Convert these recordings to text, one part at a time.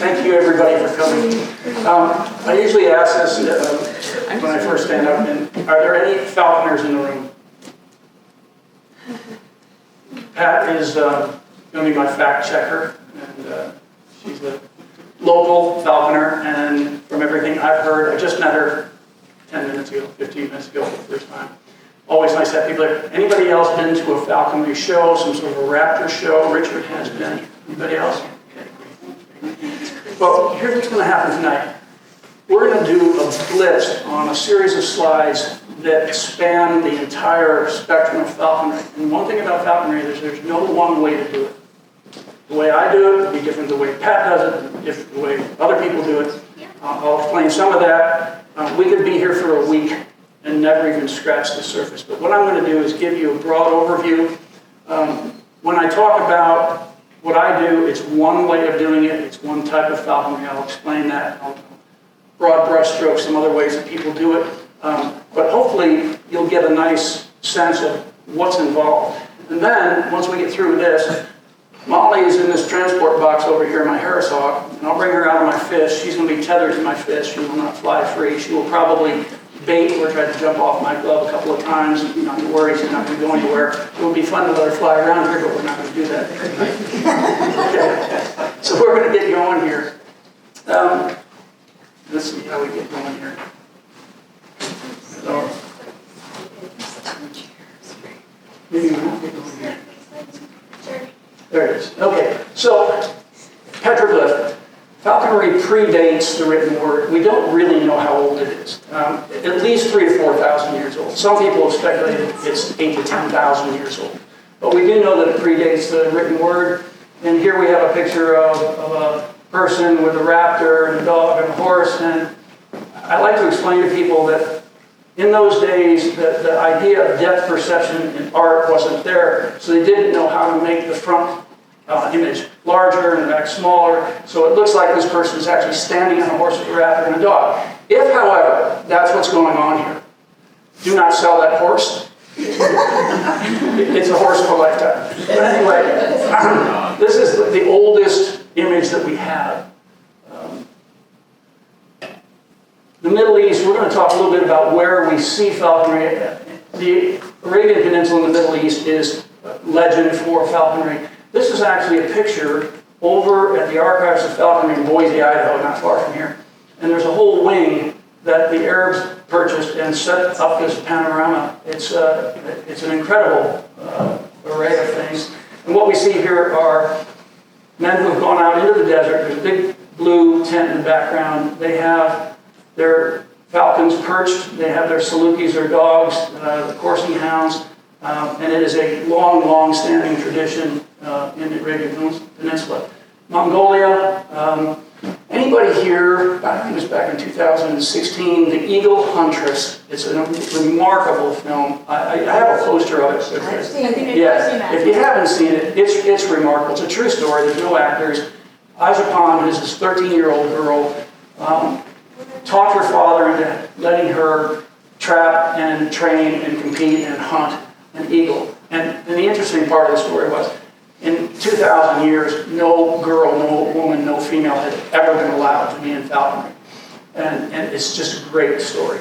Thank you, everybody, for coming. I usually ask this when I first stand up, and are there any falconers in the room? Pat is going to be my fact checker, and she's a local falconer, and from everything I've heard, I just met her 10 minutes ago, 15 minutes ago for the first time. Always nice to have people there. Anybody else been to a falconry show, some sort of a raptor show? Richard has been. Anybody else? Okay, great. Well, here's what's going to happen tonight. We're going to do a blitz on a series of slides that span the entire spectrum of falconry. And one thing about falconry is there's no one way to do it. The way I do it will be different the way Pat does it, different the way other people do it. I'll explain some of that. We could be here for a week and never even scratch the surface. But what I'm going to do is give you a broad overview. When I talk about what I do, it's one way of doing it. It's one type of falconry. I'll explain that. Broad brush strokes, some other ways that people do it. But hopefully you'll get a nice sense of what's involved. And then, once we get through this, Molly is in this transport box over here, my Harris hawk, and I'll bring her out of my fish. She's going to be tethered to my fish. She will not fly free. She will probably bait or try to jump off my glove a couple of times. Not to worry, she's not going to go anywhere. It would be fun to let her fly around here, but we're not going to do that. Okay. So we're going to get going here. Let's see how we get going here. So, maybe we won't get going here. There it is. Okay, so petroglyph. Falconry predates the written word. We don't really know how old it is. At least 3,000 to 4,000 years old. Some people have speculated it's 8,000 to 10,000 years old. But we do know that it predates the written word. And here we have a picture of a person with a raptor and a dog and a horse. And I like to explain to people that in those days, the idea of depth perception in art wasn't there. So they didn't know how to make the front image larger and the back smaller. So it looks like this person is actually standing on a horse with a raptor and a dog. If, however, that's what's going on here, do not sell that horse. It's a horse for a lifetime. But anyway, this is the oldest image that we have. The Middle East, we're going to talk a little bit about where we see falconry. The Arabian Peninsula in the Middle East is legend for falconry. This is actually a picture over at the Archives of Falconry in Boise, Idaho, not far from here. And there's a whole wing that the Arabs purchased and set up this panorama. It's an incredible array of things. And what we see here are men who have gone out into the desert. There's a big blue tent in the background. They have their falcons perched. They have their salukis, their dogs, the coursing hounds. And it is a long, long-standing tradition in the Arabian Peninsula. Mongolia, anybody here, I think it was back in 2016, The Eagle Huntress. It's a remarkable film. I have a poster of it. I've seen it. Yeah, if you haven't seen it, it's remarkable. It's a true story. There's no actors. 𝐓𝐡𝐞 is this 13-year-old girl, taught her father into letting her trap and train and compete and hunt an eagle. And the interesting part of the story was, in 2,000 years, no girl, no woman, no female had ever been allowed to be in falconry. And it's just a great story.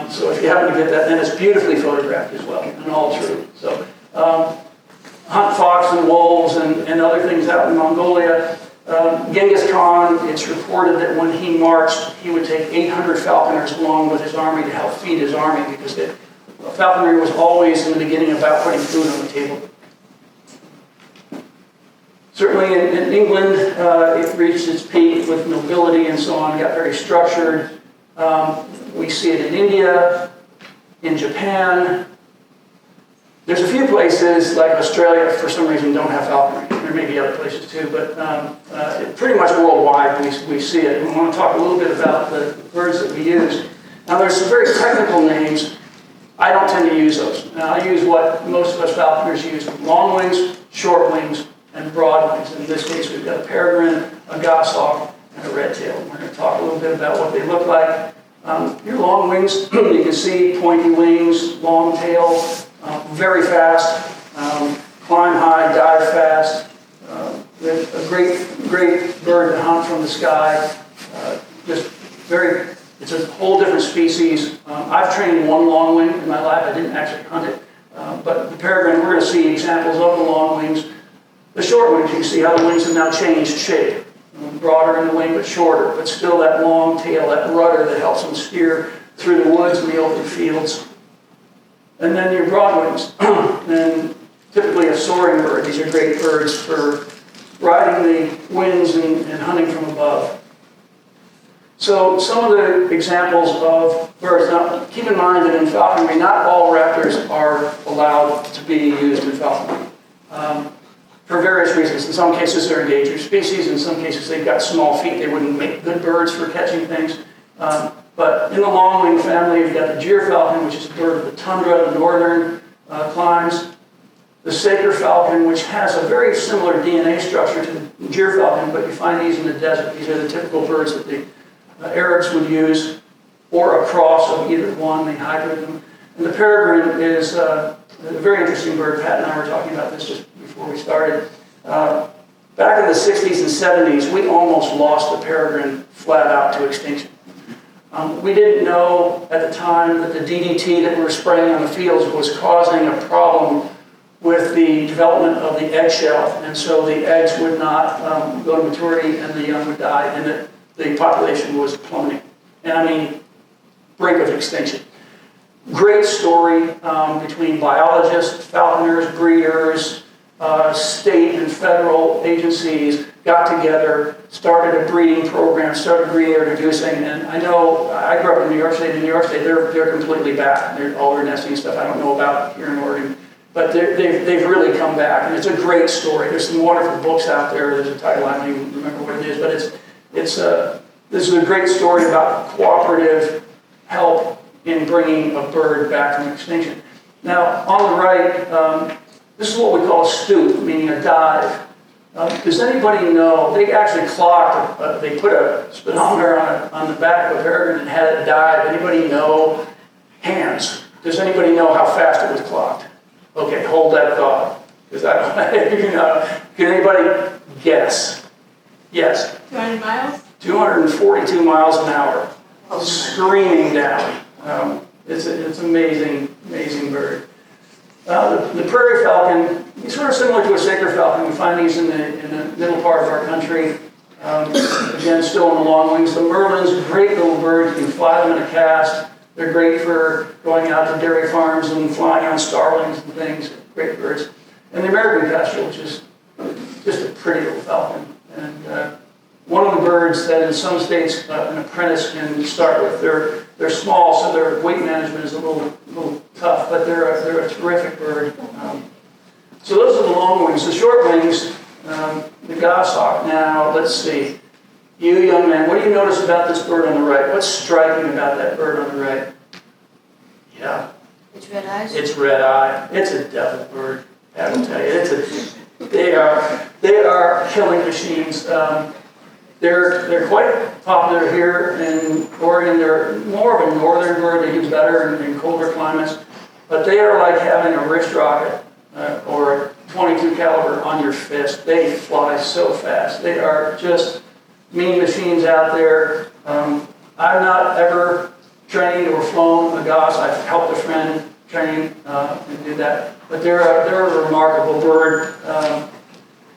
So if you happen to get that, and it's beautifully photographed as well, and all true. So hunt fox and wolves and other things out in Mongolia. Genghis Khan, it's reported that when he marched, he would take 800 falconers along with his army to help feed his army, because falconry was always in the beginning about putting food on the table. Certainly in England, it reached its peak with nobility and so on, got very structured. We see it in India, in Japan. There's a few places, like Australia, for some reason don't have falconry. There may be other places too, but pretty much worldwide we see it. We want to talk a little bit about the birds that we use. Now there's some very technical names. I don't tend to use those. I use what most of us falconers use: long wings, short wings, and broad wings. In this case, we've got a peregrine, a goshawk, and a red tail. We're going to talk a little bit about what they look like. Your long wings, you can see pointy wings, long tail, very fast, climb high, dive fast. a great bird to hunt from the sky. It's a whole different species. I've trained one longwing in my lab. I didn't actually hunt it. But the peregrine, we're going to see examples of the longwings. The short wings, you can see how the wings have now changed shape. Broader in the wing, but shorter. But still that long tail, that rudder that helps them steer through the woods and the open fields. And then your broadwings. And typically a soaring bird. These are great birds for riding the winds and hunting from above. So some of the examples of birds. Now, keep in mind that in falconry, not all raptors are allowed to be used in falconry. For various reasons. In some cases, they're endangered species. In some cases, they've got small feet. They wouldn't make good birds for catching things. But in the longwing family, you've got the gyrfalcon, which is a bird of the tundra, the northern climes. The saker falcon, which has a very similar DNA structure to the gyrfalcon, but you find these in the desert. These are the typical birds that the Arabs would use, or a cross of either one. They hybrid them. And the peregrine is a very interesting bird. Pat and I were talking about this just before we started. Back in the 60s and 70s, we almost lost the peregrine flat out to extinction. We didn't know at the time that the DDT that we were spraying on the fields was causing a problem with the development of the eggshell, and so the eggs would not go to maturity and the young would die, and the population was plummeting. And I mean, brink of extinction. Great story between biologists, falconers, breeders, state and federal agencies got together, started a breeding program, started reintroducing, and I know, I grew up in New York State. In New York State, they're completely back. They're all their nesting stuff I don't know about here in Oregon, but they've really come back, and it's a great story. There's some wonderful books out there. There's a title, I don't even remember what it is, but this is a great story about cooperative help in bringing a bird back from extinction. Now, on the right, this is what we call a stoop, meaning a dive. Does anybody know, they actually clocked, they put a speedometer on the back of a peregrine and had it dive. Anybody know? Hands. Does anybody know how fast it was clocked? Okay, hold that thought. Because I don't, can anybody guess? Yes? 200 miles? 242 miles an hour. Screaming down. It's amazing, amazing bird. The prairie falcon, he's sort of similar to a saker falcon. We find these in the middle part of our country. Again, still in the long wings. The merlins, great little birds. You can fly them in a cast. They're great for going out to dairy farms and flying on starlings and things. Great birds. And the American kestrel, which is just a pretty little falcon. And one of the birds that in some states an apprentice can start with. They're small, so their weight management is a little tough, but they're a terrific bird. So those are the long wings. The short wings, the goshawk. Now, let's see. You young man, what do you notice about this bird on the right? What's striking about that bird on the right? Yeah. It's red eyes? It's red eye. It's a devil bird. I will tell you. They are killing machines. They're quite popular here in Oregon. They're more of a northern bird. They do better in colder climates. But they are like having a wrist rocket or a .22 caliber on your fist. They fly so fast. They are just mean machines out there. I've not ever trained or flown a goss. I've helped a friend train and do that. But they're a remarkable bird.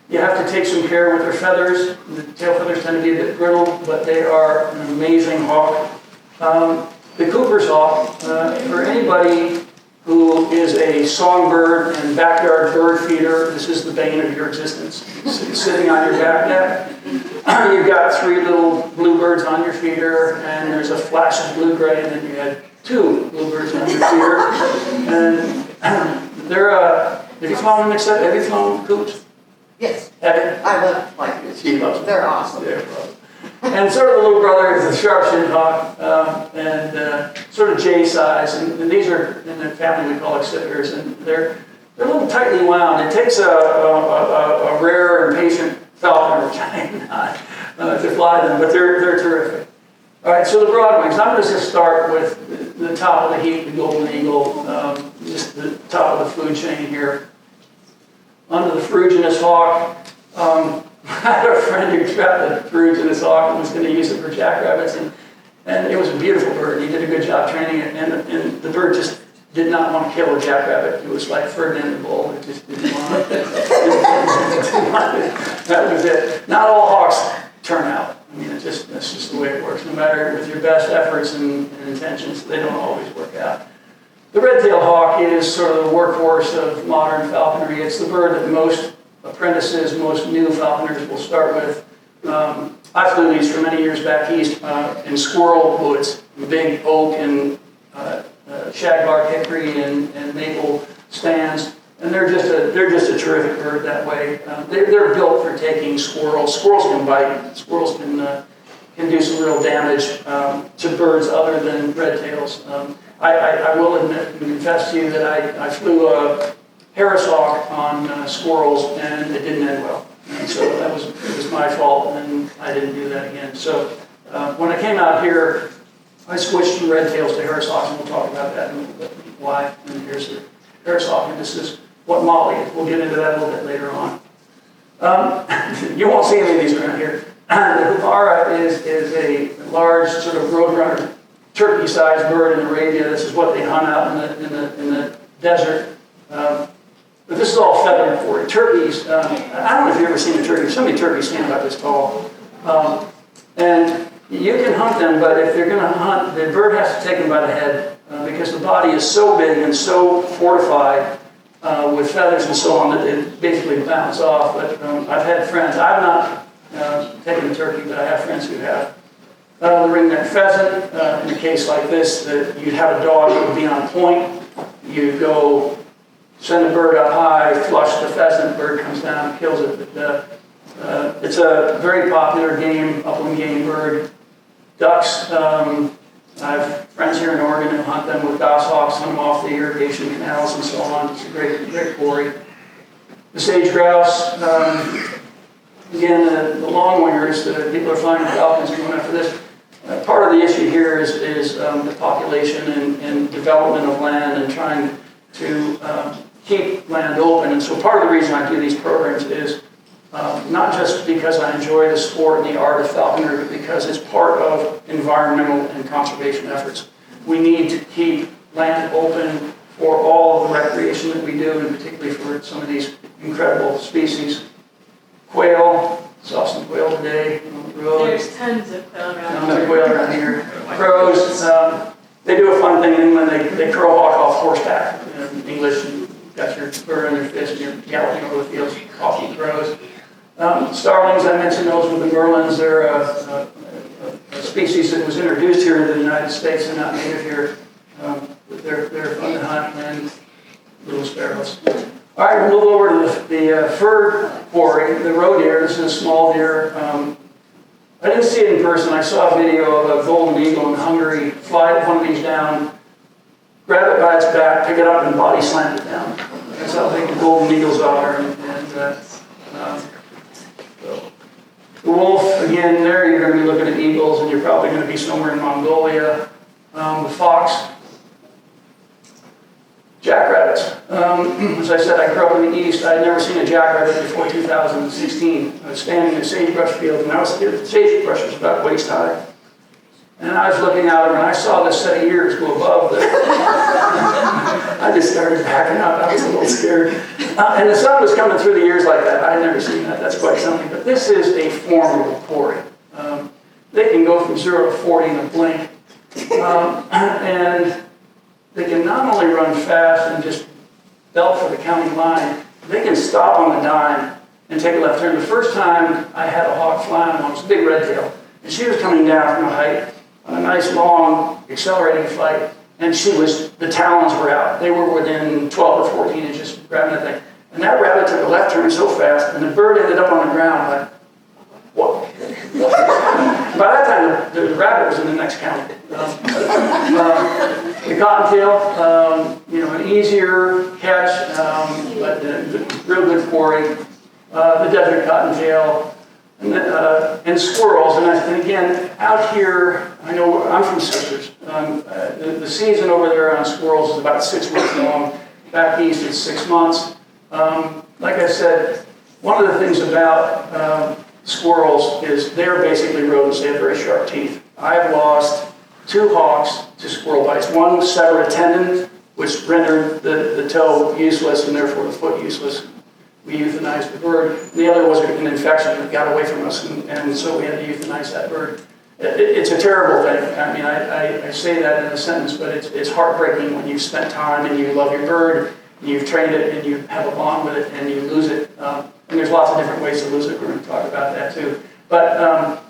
You have to take some care with their feathers. The tail feathers tend to be a bit brittle, but they are an amazing hawk. The Cooper's hawk, for anybody who is a songbird and backyard bird feeder, this is the bane of your existence. Sitting on your back deck, you've got 3 little bluebirds on your feeder, and there's a flash of blue-gray, and then you had 2 bluebirds on your feeder. And they're, have you flown them except, have you flown coops? Yes. Have you? I love flying. She loves them. They're awesome. They're awesome. And sort of the little brother is the sharp-shinned hawk, and sort of J size, and these are in the family we call accipiters, and they're a little tightly wound. It takes a rare and patient falconer, which I am not, to fly them, but they're terrific. All right, so the broadwings. I'm going to just start with the top of the heap, the golden eagle, just the top of the food chain here. Under the ferruginous hawk. I had a friend who trapped the birds in his hawk and was going to use it for jackrabbits, and it was a beautiful bird. He did a good job training it, and the bird just did not want to kill a jackrabbit. It was like Ferdinand the Bull. It just didn't want it. That was it. Not all hawks turn out. I mean, that's just the way it works. No matter with your best efforts and intentions, they don't always work out. The red-tailed hawk is sort of the workhorse of modern falconry. It's the bird that most apprentices, most new falconers will start with. I flew these for many years back east in squirrel woods, big oak and shagbark, hickory, and maple stands, and they're just a terrific bird that way. They're built for taking squirrels. Squirrels can bite. Squirrels can do some real damage to birds other than red tails. I will admit and confess to you that I flew a Harris hawk on squirrels, and it didn't end well. And so it was my fault, and I didn't do that again. So when I came out here, I switched from red tails to Harris hawks, and we'll talk about that in a little bit, why. And here's the Harris hawk, and this is what Molly is. We'll get into that a little bit later on. You won't see any of these around here. The 𝐓𝐡𝐞 is a large sort of roadrunner, turkey-sized bird in Arabia. This is what they hunt out in the desert. But this is all feathered for it. Turkeys, I don't know if you've ever seen a turkey. So many turkeys stand about this tall. And you can hunt them, but if they're going to hunt, the bird has to take them by the head because the body is so big and so fortified with feathers and so on that it basically bounce off. But I've had friends, I've not taken a turkey, but I have friends who have. The ring-necked pheasant, in a case like this, that you'd have a dog that would be on point. You go send the bird up high, flush the pheasant, bird comes down, kills it. But, it's a very popular game, upland game bird. Ducks, I have friends here in Oregon who hunt them with goshawks, hunt them off the irrigation canals and so on. It's a great quarry. The sage grouse, again, the long wingers, people are flying falcons going after this. Part of the issue here is the population and development of land and trying to keep land open. And so part of the reason I do these programs is not just because I enjoy the sport and the art of falconry, but because it's part of environmental and conservation efforts. We need to keep land open for all of the recreation that we do, and particularly for some of these incredible species. Quail, saw some quail today on the road. There's tons of quail around Tons of quail around here. Crows, they do a fun thing in England. They crow hawk off horseback. In English, you got your bird in your fist and you're galloping over the fields, hawking crows. Starlings, I mentioned those with the merlins. They're a species that was introduced here into the United States. They're not native here. They're fun to hunt, and little sparrows. All right, we'll move over to the fur quarry, the roe deer. This is a small deer. I didn't see it in person. I saw a video of a golden eagle in Hungary fly one of these down, grab it by its back, pick it up, and body slam it down. That's how big the golden eagles are. The wolf, again, there you're going to be looking at eagles, and you're probably going to be somewhere in Mongolia. The fox, jackrabbits. As I said, I grew up in the East. I had never seen a jackrabbit before 2016. I was standing in a sagebrush field, and the sagebrush was about waist high. And I was looking out and I saw this set of ears go above the... I just started backing up. I was a little scared. And the sun was coming through the ears like that. I had never seen that. That's quite something. But this is a formidable quarry. They can go from 0 to 40 in a blink. And they can not only run fast and just belt for the county line, they can stop on the dime and take a left turn. The first time I had a hawk flying on, it was a big red tail. And she was coming down from a height on a nice, long, accelerating flight. And the talons were out. They were within 12 or 14 inches of grabbing that thing. And that rabbit took a left turn so fast, and the bird ended up on the ground like, what? By that time, the rabbit was in the next county. The cottontail, an easier catch, but real good quarry. The desert cottontail. And squirrels, and again, out here, I know I'm from Sisters. The season over there on squirrels is about 6 months long. Back east, it's 6 months. Like I said, One of the things about squirrels is they're basically rodents. They have very sharp teeth. I've lost 2 hawks to squirrel bites. One severed a tendon, which rendered the toe useless and therefore the foot useless. We euthanized the bird. The other was an infection that got away from us, and so we had to euthanize that bird. It's a terrible thing. I mean, I say that in a sentence, but it's heartbreaking when you've spent time and you love your bird, and you've trained it, and you have a bond with it, and you lose it. And there's lots of different ways to lose it. We're going to talk about that too. But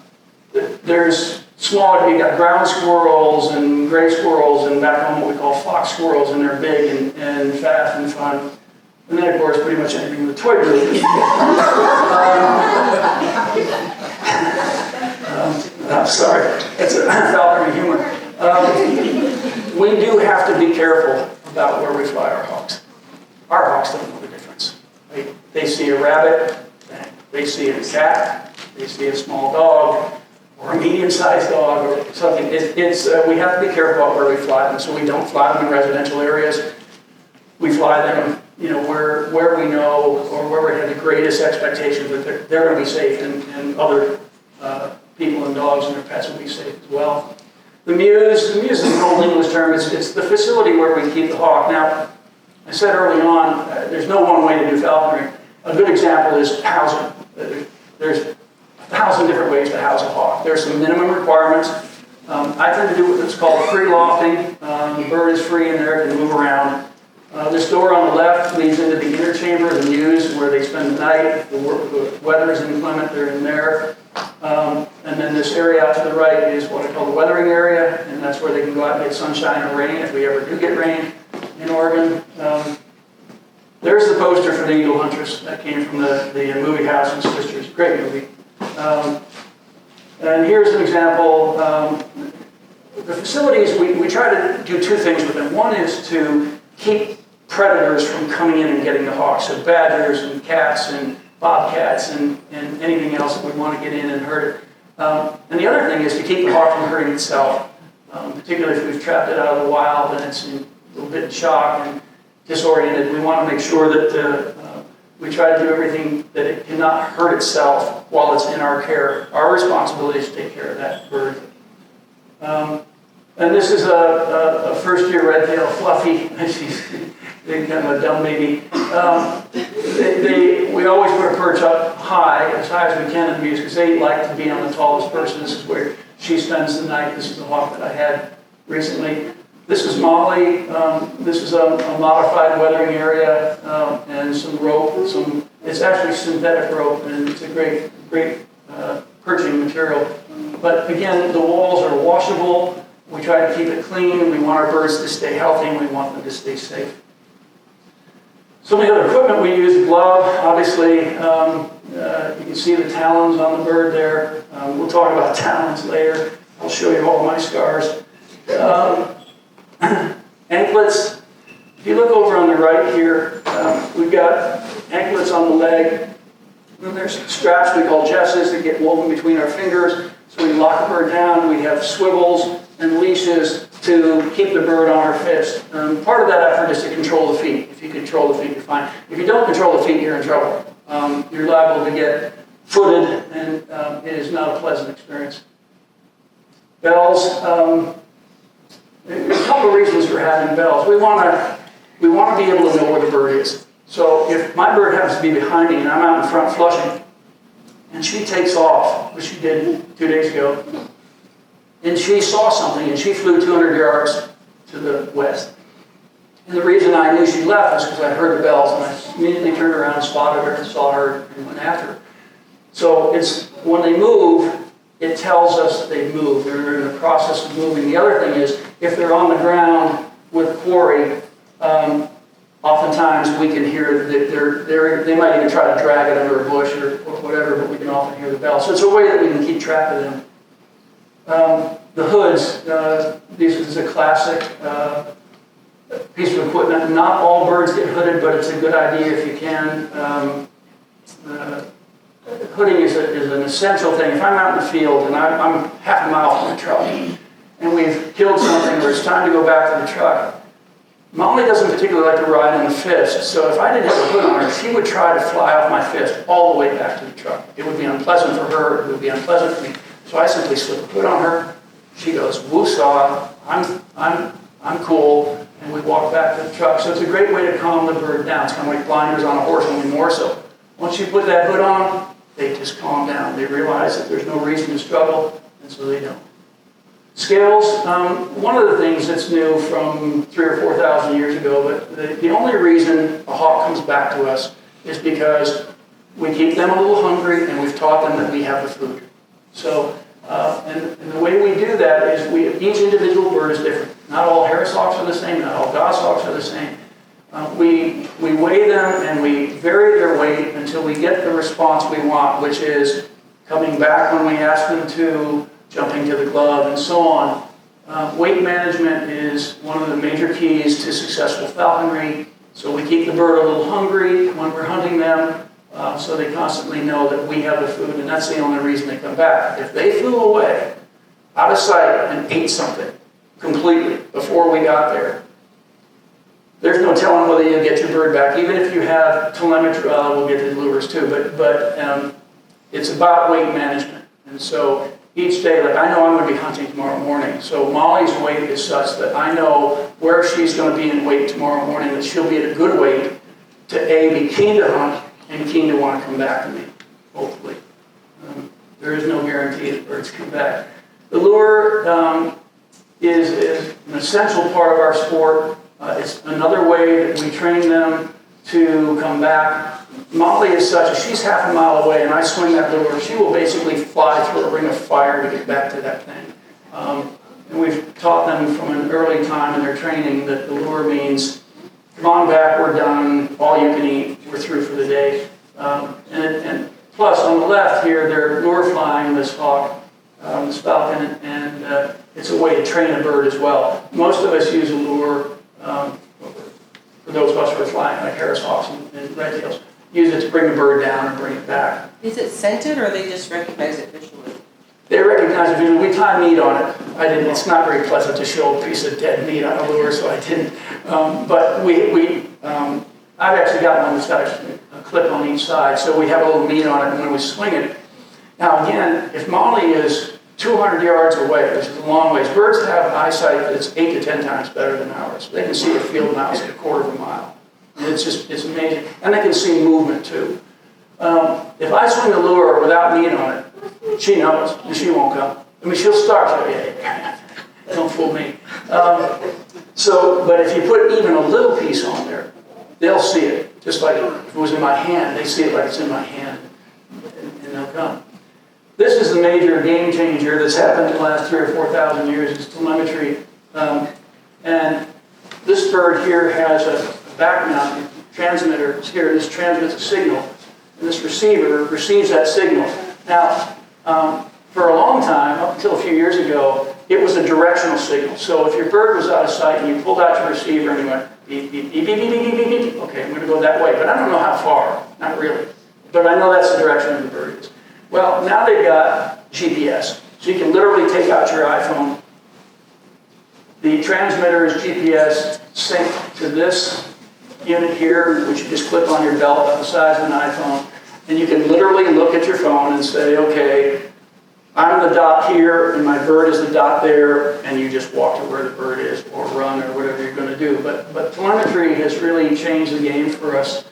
there's smaller, you got ground squirrels and gray squirrels, and back home what we call fox squirrels, and they're big and fast and fun. And then, of course, pretty much anything with a toy group. I'm sorry, it's a Falconry humor. We do have to be careful about where we fly our hawks. Our hawks don't know the difference. They see a rabbit, they see a cat, they see a small dog, or a medium-sized dog, or something. We have to be careful about where we fly them, so we don't fly them in residential areas. We fly them, where we know, or where we have the greatest expectations that they're going to be safe, and other people and dogs and their pets will be safe as well. The mews is an old English term. It's the facility where we keep the hawk. Now, I said early on, there's no one way to do falconry. A good example is housing. There's 1,000 different ways to house a hawk. There's some minimum requirements. I tend to do what's called free lofting. The bird is free in there, it can move around. This door on the left leads into the inner chamber, the mews, where they spend the night. The weather is inclement, they're in there. And then this area out to the right is what I call the weathering area, and that's where they can go out and get sunshine or rain if we ever do get rain in Oregon. There's the poster for the Eagle Huntress that came from the movie House and Sisters. Great movie. And here's an example. The facilities, we try to do 2 things with them. One is to keep predators from coming in and getting the hawks, so badgers and cats and bobcats and anything else that would want to get in and hurt it. And the other thing is to keep the hawk from hurting itself, particularly if we've trapped it out of the wild and it's a little bit in shock and disoriented. We want to make sure that we try to do everything that it cannot hurt itself while it's in our care. Our responsibility is to take care of that bird. And this is a first-year red-tailed fluffy. She's kind of a dumb baby. We always put a perch up high as we can in the mews because they like to be on the tallest person. This is where she spends the night. This is the hawk that I had recently. This is Molly. This is a modified weathering area and some rope. It's actually synthetic rope, and it's a great perching material. But again, the walls are washable. We try to keep it clean. We want our birds to stay healthy, and we want them to stay safe. Some of the other equipment we use, glove, obviously. You can see the talons on the bird there. We'll talk about talons later. I'll show you all my scars. Anklets. If you look over on the right here, we've got anklets on the leg. And there's straps we call jesses that get woven between our fingers. So we lock the bird down. We have swivels and leashes to keep the bird on our fist. Part of that effort is to control the feet. If you control the feet, you're fine. If you don't control the feet, you're in trouble. You're liable to get footed, and it is not a pleasant experience. Bells. There's a couple of reasons for having bells. We want to be able to know where the bird is. So if my bird happens to be behind me and I'm out in front flushing, and she takes off, which she did 2 days ago, and she saw something, and she flew 200 yards to the west. And the reason I knew she left was because I heard the bells, and I immediately turned around and spotted her and saw her and went after her. So it's when they move, it tells us that they move. They're in the process of moving. The other thing is, if they're on the ground with quarry, oftentimes we can hear that they might even try to drag it under a bush or whatever, but we can often hear the bell. So it's a way that we can keep track of them. The hoods, this is a classic piece of equipment. Not all birds get hooded, but it's a good idea if you can. Hooding is an essential thing. If I'm out in the field and I'm half a mile from the truck and we've killed something or it's time to go back to the truck, Molly doesn't particularly like to ride on the fist, so if I didn't have a hood on her, she would try to fly off my fist all the way back to the truck. It would be unpleasant for her, it would be unpleasant for me. So I simply slip a hood on her, she goes, woo-saw, I'm cool, and we walk back to the truck. So it's a great way to calm the bird down. It's kind of like blinders on a horse, only more so. Once you put that hood on, they just calm down. They realize that there's no reason to struggle, and so they don't. Scales, one of the things that's new from 3,000 or 4,000 years ago, but the only reason a hawk comes back to us is because we keep them a little hungry and we've taught them that we have the food. So, and the way we do that is each individual bird is different. Not all Harris hawks are the same, not all goshawks are the same. We weigh them and we vary their weight until we get the response we want, which is coming back when we ask them to, jumping to the glove, and so on. Weight management is one of the major keys to successful falconry. So we keep the bird a little hungry when we're hunting them, so they constantly know that we have the food, and that's the only reason they come back. If they flew away, out of sight, and ate something completely before we got there, there's no telling whether you get your bird back, even if you have telemetry. We'll get to the lures too, but it's about weight management. And so each day, like I know I'm going to be hunting tomorrow morning, so Molly's weight is such that I know where she's going to be in weight tomorrow morning, that she'll be at a good weight to be keen to hunt and keen to want to come back to me, hopefully. There is no guarantee that birds come back. The lure is an essential part of our sport. It's another way that we train them to come back. Molly is such, if she's half a mile away and I swing that lure, she will basically fly through a ring of fire to get back to that thing. And we've taught them from an early time in their training that the lure means, come on back, we're done, all you can eat, we're through for the day. And plus, on the left here, they're lure flying this hawk, this falcon, and it's a way to train a bird as well. Most of us use a lure, for those of us who are flying, like Harris hawks and red tails, use it to bring the bird down and bring it back. Is it scented or they just recognize it visually? They recognize it visually. We tie meat on it. I didn't. It's not very pleasant to show a piece of dead meat on a lure, so I didn't. But I've actually got one that's got a clip on each side, so we have a little meat on it when we swing it. Now again, if Molly is 200 yards away, which is a long ways, birds have eyesight that's 8 to 10 times better than ours. They can see a field mouse at a quarter of a mile. And it's amazing. And they can see movement too. If I swing the lure without meat on it, she knows, and she won't come. I mean, she'll start, don't fool me. But if you put even a little piece on there, they'll see it. Just like if it was in my hand, they see it like it's in my hand, and they'll come. This is the major game changer that's happened in the last 3,000 or 4,000 years, is telemetry. And this bird here has a back mount transmitter here. This transmits a signal, and this receiver receives that signal. Now, for a long time, up until a few years ago, it was a directional signal. So if your bird was out of sight and you pulled out your receiver and you went beep, beep, beep, beep, beep, beep, beep, beep, beep, okay, I'm going to go that way, but I don't know how far, not really. But I know that's the direction the bird is. Well, now they've got GPS, so you can literally take out your iPhone. The transmitter is GPS synced to this unit here, which you just clip on your belt about the size of an iPhone, and you can literally look at your phone and say, okay, I'm the dot here, and my bird is the dot there, and you just walk to where the bird is, or run, or whatever you're going to do. But telemetry has really changed the game for us.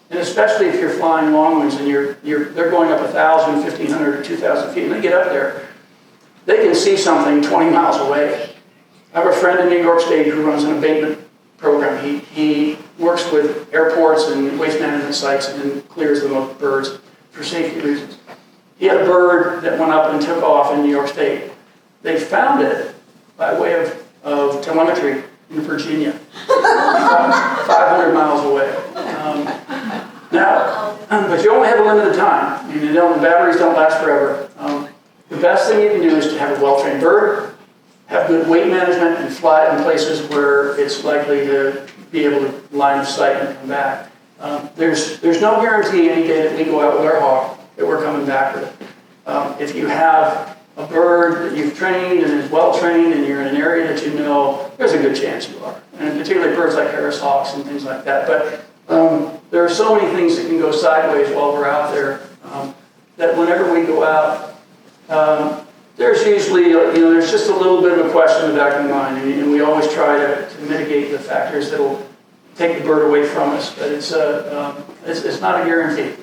And especially if you're flying long ones and they're going up 1,000, 1,500, or 2,000 feet, and they get up there, they can see something 20 miles away. I have a friend in New York State who runs an abatement program. He works with airports and waste management sites and clears the most birds for safety reasons. He had a bird that went up and took off in New York State. They found it by way of telemetry in Virginia, 500 miles away. But you only have a limited time. The batteries don't last forever. The best thing you can do is to have a well-trained bird, have good weight management, and fly in places where it's likely to be able to line of sight and come back. There's no guarantee any day that we go out with our hawk that we're coming back with it. If you have a bird that you've trained and is well-trained and you're in an area that you know, there's a good chance you are. and particularly birds like Harris hawks and things like that. But there are so many things that can go sideways while we're out there that whenever we go out, there's usually, there's just a little bit of a question in the back of the mind, and we always try to mitigate the factors that will take the bird away from us, but it's not a guarantee.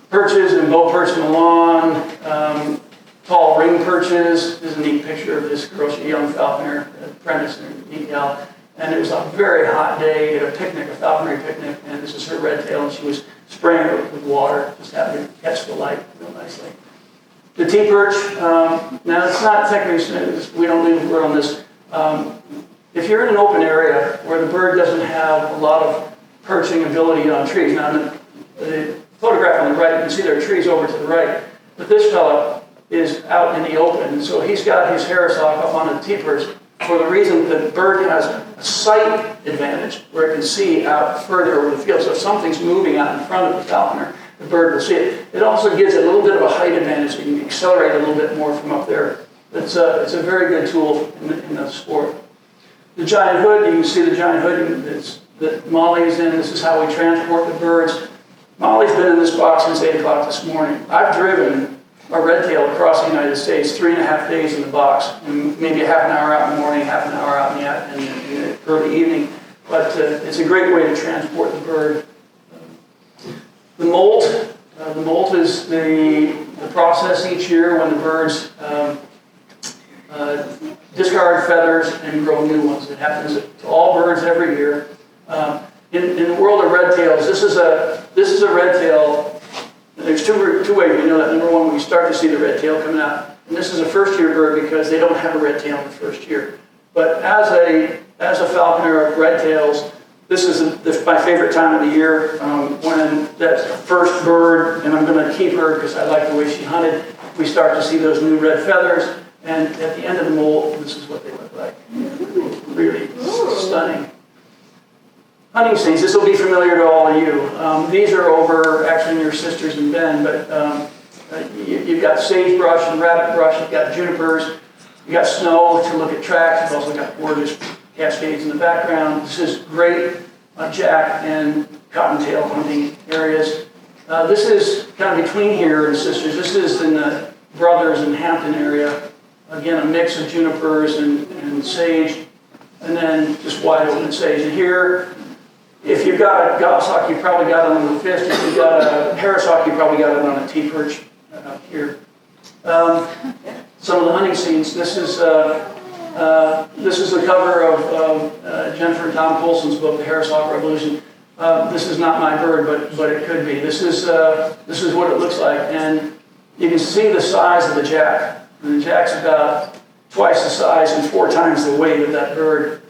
Perches and bow perch in the lawn, tall ring perches. This is a neat picture of this girl. She's a young falconer, apprentice, and a neat gal. And it was a very hot day at a picnic, a falconry picnic, and this is her red tail, and she was spraying it with water, just happened to catch the light real nicely. The T-perch, now it's not technically, we don't leave the word on this. If you're in an open area where the bird doesn't have a lot of perching ability on trees, now in the photograph on the right, you can see there are trees over to the right, but this fella is out in the open, and so he's got his Harris hawk up on the T-perch for the reason that the bird has a sight advantage where it can see out further over the field. So if something's moving out in front of the falconer, the bird will see it. It also gives it a little bit of a height advantage, so you can accelerate a little bit more from up there. It's a very good tool in the sport. The giant hood, you can see the giant hood that Molly is in. This is how we transport the birds. Molly's been in this box since 8 o'clock this morning. I've driven a red tail across the United States 3.5 days in the box, and maybe a half an hour out in the morning, half an hour out in the early evening. But it's a great way to transport the bird. The molt is the process each year when the birds discard feathers and grow new ones. It happens to all birds every year. In the world of red tails, this is a red tail. There's two ways we know that. Number one, we start to see the red tail coming out. And this is a first-year bird because they don't have a red tail in the first year. But as a falconer of red tails, this is my favorite time of the year when that first bird, and I'm going to keep her because I like the way she hunted, we start to see those new red feathers. And at the end of the molt, this is what they look like. Really stunning. Hunting scenes, this will be familiar to all of you. These are over, actually, in your sisters in Bend, but you've got sagebrush and rabbit brush, you've got junipers, you've got snow to look at tracks, you've also got gorgeous cascades in the background. This is great jack and cottontail hunting areas. This is kind of between here and sisters. This is in the Brothers and Hampton area. Again, a mix of junipers and sage, and then just wide open sage. And here, if you've got a goshawk, you probably got it on the fist. If you've got a Harris hawk, you probably got it on a T-perch here. Some of the hunting scenes. This is the cover of Jennifer and Tom Colson's book, The Harris Hawk Revolution. This is not my bird, but it could be. This is what it looks like, and you can see the size of the jack. And the jack's about twice the size and 4 times the weight of that bird.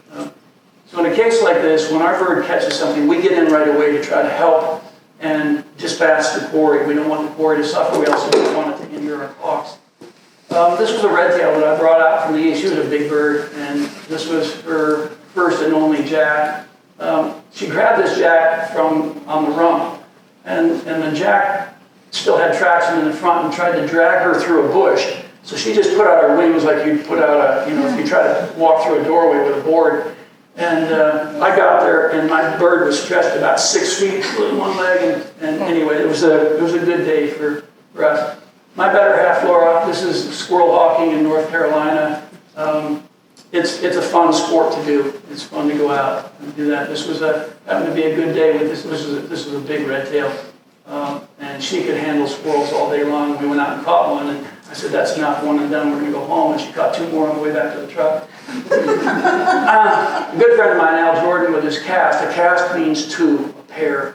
So in a case like this, when our bird catches something, we get in right away to try to help and dispatch the quarry. We don't want the quarry to suffer. We also don't want it to injure our hawks. This was a red tail that I brought out from the east. She was a big bird, and this was her first and only jack. She grabbed this jack from on the rump, and the jack still had traction in the front and tried to drag her through a bush. So she just put out her wings like you'd put out if you try to walk through a doorway with a board. And I got there, and my bird was stretched about 6 feet in one leg. And anyway, it was a good day for us. My better half, Laura, this is squirrel hawking in North Carolina. It's a fun sport to do. It's fun to go out and do that. This happened to be a good day with this. This was a big red tail, and she could handle squirrels all day long. We went out and caught one, and I said, "That's enough. One and done. We're going to go home." And she caught 2 more on the way back to the truck. A good friend of mine, Al Jordan, with his cast. A cast means 2, a pair.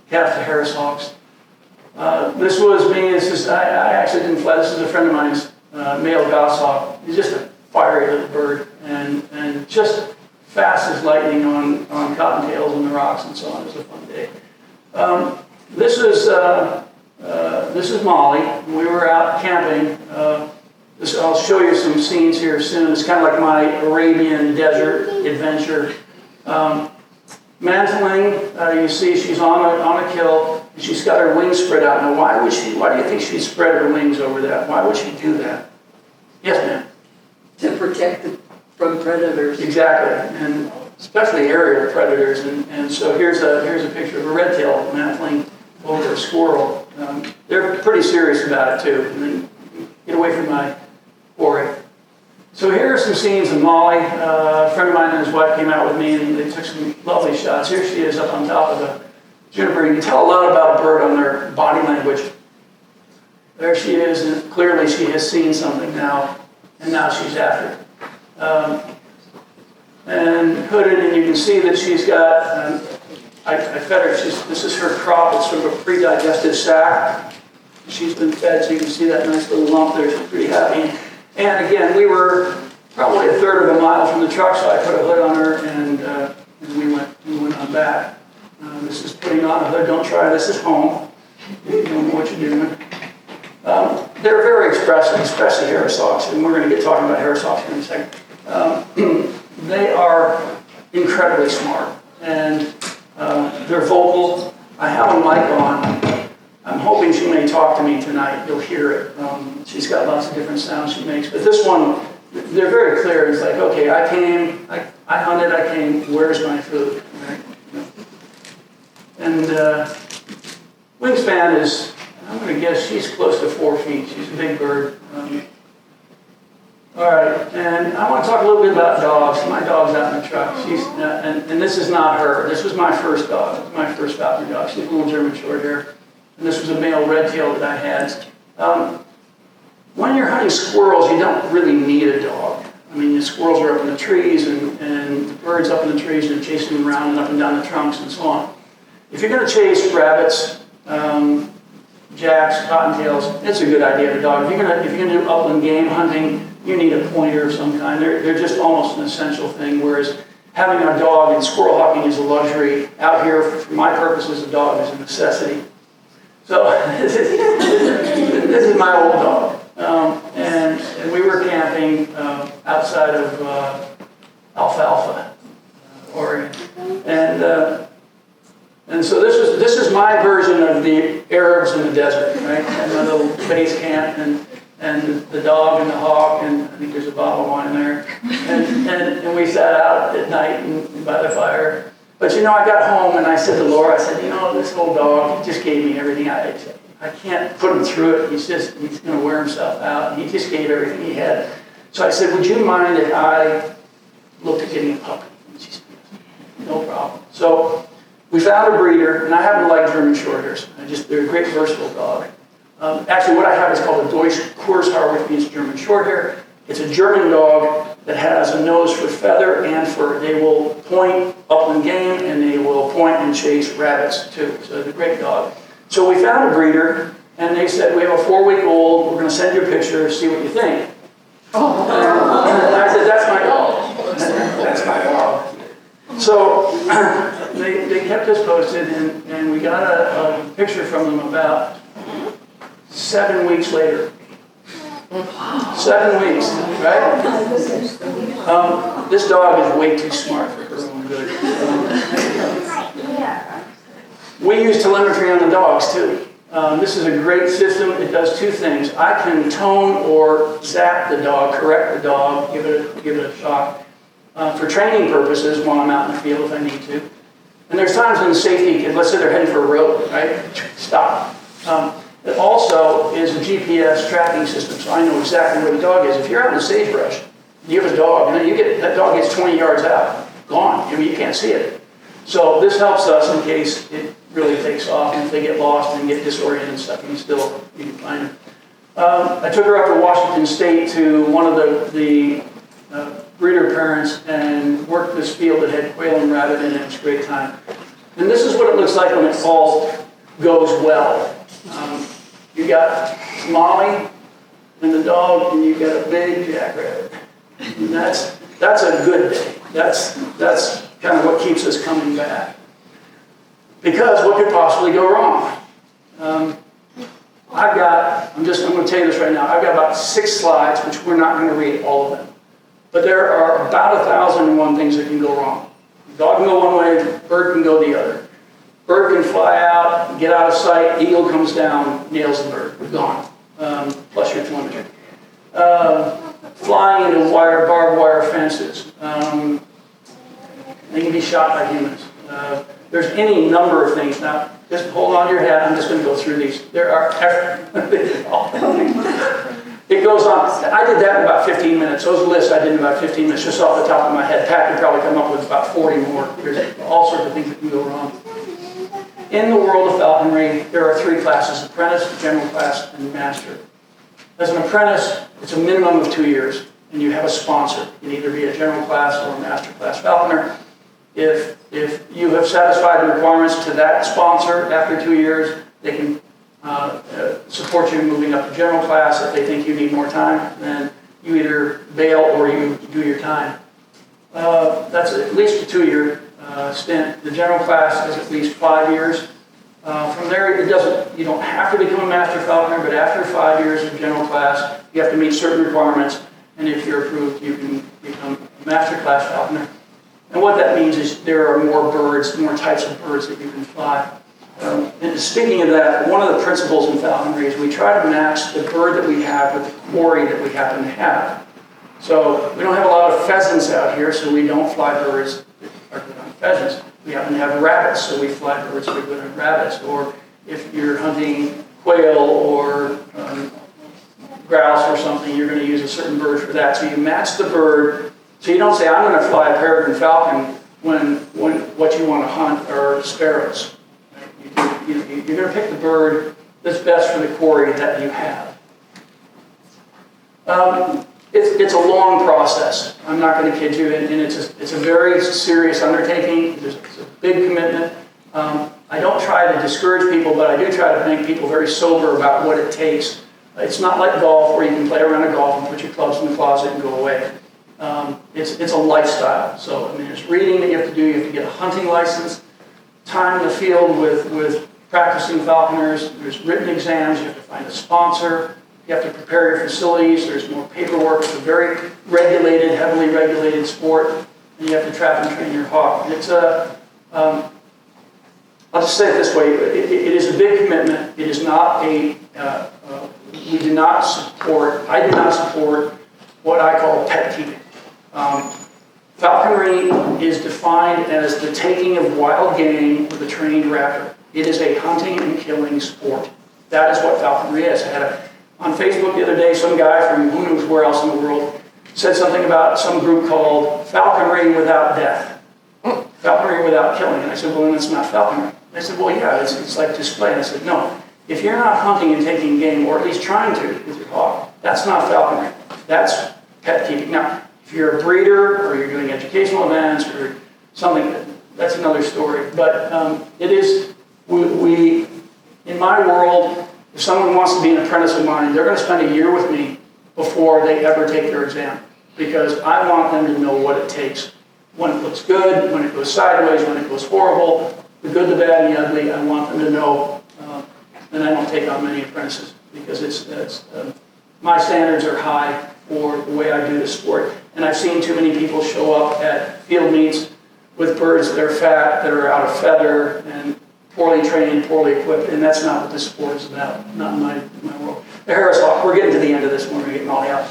Cast of Harris hawks. This was me. I actually didn't fly. This is a friend of mine's male goshawk. He's just a fiery little bird, and just fast as lightning on cottontails and the rocks and so on. It was a fun day. This is Molly. We were out camping. I'll show you some scenes here soon. It's kind of like my Arabian desert adventure. Mantling, you see she's on a kill, and she's got her wings spread out. Now, why do you think she'd spread her wings over that? Why would she do that? Yes, ma'am. To protect the From predators. Exactly, and especially aerial predators. And so here's a picture of a red-tailed mantling over a squirrel. They're pretty serious about it too. And then get away from my quarry. So here are some scenes of Molly. A friend of mine and his wife came out with me, and they took some lovely shots. Here she is up on top of the juniper. You can tell a lot about a bird on their body language. There she is, and clearly she has seen something now, and now she's after it. And hooded, and you can see that she's got, I fed her, this is her crop, it's sort of a pre-digested sac. She's been fed, so you can see that nice little lump there, she's pretty happy. And again, we were probably a third of a mile from the truck, so I put a hood on her, and we went on back. This is putting on a hood, don't try this at home. You don't know what you're doing. They're very expressive, especially 𝐴𝑛𝑐𝐞, and we're going to get talking about 𝐴𝑛𝑐𝐞 in a second. They are incredibly smart, and they're vocal. I have a mic on. I'm hoping she may talk to me tonight. You'll hear it. She's got lots of different sounds she makes, but this one, they're very clear. It's like, okay, I came, I hunted, I came, where's my food? Right? And wingspan is, I'm going to guess she's close to 4 feet. She's a big bird. All right, and I want to talk a little bit about dogs. My dog's out in the truck. She's and this is not her. This was my first dog. It was my first Falconry dog. She's a little German short hair. And this was a male red tail that I had. When you're hunting squirrels, you don't really need a dog. I mean, the squirrels are up in the trees, and the birds up in the trees, and chasing them around and up and down the trunks and so on. If you're going to chase rabbits, jacks, cottontails, it's a good idea to have a dog. If you're gonna do upland game hunting, you need a pointer of some kind. They're just almost an essential thing, whereas having a dog in squirrel hawking is a luxury. Out here, for my purposes, a dog is a necessity. So this is my old dog. And we were camping outside of Alfalfa, Oregon. And so this is my version of the Arabs in the desert, right? And my little base camp, and the dog and the hawk, and I think there's a bottle of wine there. And we sat out at night and by the fire. But you know, I got home and I said to Laura, I said, you know, this old dog, he just gave me everything. I can't put him through it. He's going to wear himself out. And he just gave everything he had. So I said, would you mind if I looked at getting a puppy? And she said, no problem. So we found a breeder, and I happen to like German Shorthairs. They're a great versatile dog. Actually, what I have is called a Deutsch Kurzhaar, which means German Shorthair. It's a German dog that has a nose for feather and fur. They will point upland game, and they will point and chase rabbits too. So it's a great dog. So we found a breeder, and they said, we have a 4-week-old. We're going to send you a picture, see what you think. And I said, that's my dog. That's my dog. So they kept us posted, and we got a picture from them about 7 weeks later. 7 weeks, right? This dog is way too smart for her own good. We use telemetry on the dogs too. This is a great system. It does 2 things. I can tone or zap the dog, correct the dog, give it a shock for training purposes while I'm out in the field if I need to. And there's times when the safety, let's say they're heading for a road, right? Stop. It also is a GPS tracking system, so I know exactly where the dog is. If you're out in the sagebrush, you have a dog, and then that dog gets 20 yards out, gone. I mean, you can't see it. So this helps us in case it really takes off, and if they get lost and get disoriented and stuff, you can find them. I took her up to Washington State to one of the breeder parents and worked this field that had quail and rabbit in it. It was a great time. And this is what it looks like when it all goes well. You got Molly and the dog, and you got a big jackrabbit. And that's a good day. That's kind of what keeps us coming back. Because what could possibly go wrong? I'm going to tell you this right now. I've got about 6 slides, which we're not going to read all of them. But there are about 1,001 things that can go wrong. Dog can go one way, bird can go the other. Bird can fly out, get out of sight, eagle comes down, nails the bird, gone, plus your telemetry. flying into barbed wire fences. They can be shot by humans. There's any number of things. Now, just hold on to your hat. I'm just going to go through these. There are it goes on. I did that in about 15 minutes. Those lists I did in about 15 minutes, just off the top of my head. Pat could probably come up with about 40 more. There's all sorts of things that can go wrong. In the world of falconry, there are 3 classes: apprentice, general class, and master. As an apprentice, it's a minimum of 2 years, and you have a sponsor. You can either be a general class or a master class falconer. If you have satisfied the requirements to that sponsor after 2 years, they can support you moving up to general class. If they think you need more time, then you either bail or you do your time. That's at least a 2-year stint. The general class is at least 5 years. From there, you don't have to become a master falconer, but after 5 years of general class, you have to meet certain requirements, and if you're approved, you can become a master class falconer. And what that means is there are more birds, more types of birds that you can fly. And speaking of that, one of the principles in falconry is we try to match the bird that we have with the quarry that we happen to have. So we don't have a lot of pheasants out here, so we don't fly birds that are good on pheasants. We happen to have rabbits, so we fly birds that are good on rabbits. Or if you're hunting quail or grouse or something, you're going to use a certain bird for that. So you match the bird. So you don't say, I'm going to fly a peregrine falcon when what you want to hunt are sparrows. Right? You're going to pick the bird that's best for the quarry that you have. It's a long process. I'm not going to kid you, and it's a very serious undertaking. It's a big commitment. I don't try to discourage people, but I do try to make people very sober about what it takes. It's not like golf where you can play around a golf and put your clubs in the closet and go away. It's a lifestyle. So, I mean, there's reading that you have to do. You have to get a hunting license, time in the field with practicing falconers. There's written exams. You have to find a sponsor. You have to prepare your facilities. There's more paperwork. It's a very regulated, heavily regulated sport. And you have to trap and train your hawk. It's I'll just say it this way. It is a big commitment. It is not I do not support what I call pet keeping. Falconry is defined as the taking of wild game with a trained raptor. It is a hunting and killing sport. That is what falconry is. I had on Facebook the other day, some guy from who knows where else in the world said something about some group called Falconry Without Death. Falconry Without Killing. And I said, well, then it's not falconry. They said, well, yeah, it's like display. And I said, no. If you're not hunting and taking game, or at least trying to with your hawk, that's not falconry. That's pet keeping. Now, if you're a breeder or you're doing educational events or something, that's another story. But it is, we in my world, if someone wants to be an apprentice of mine, they're going to spend a year with me before they ever take their exam. Because I want them to know what it takes. When it looks good, when it goes sideways, when it goes horrible, the good, the bad, and the ugly, I want them to know. And I don't take on many apprentices because my standards are high for the way I do this sport. And I've seen too many people show up at field meets with birds that are fat, that are out of feather, and poorly trained, poorly equipped, and that's not what this sport is about, not in my world. The Harris hawk, we're getting to the end of this one, we're getting all out.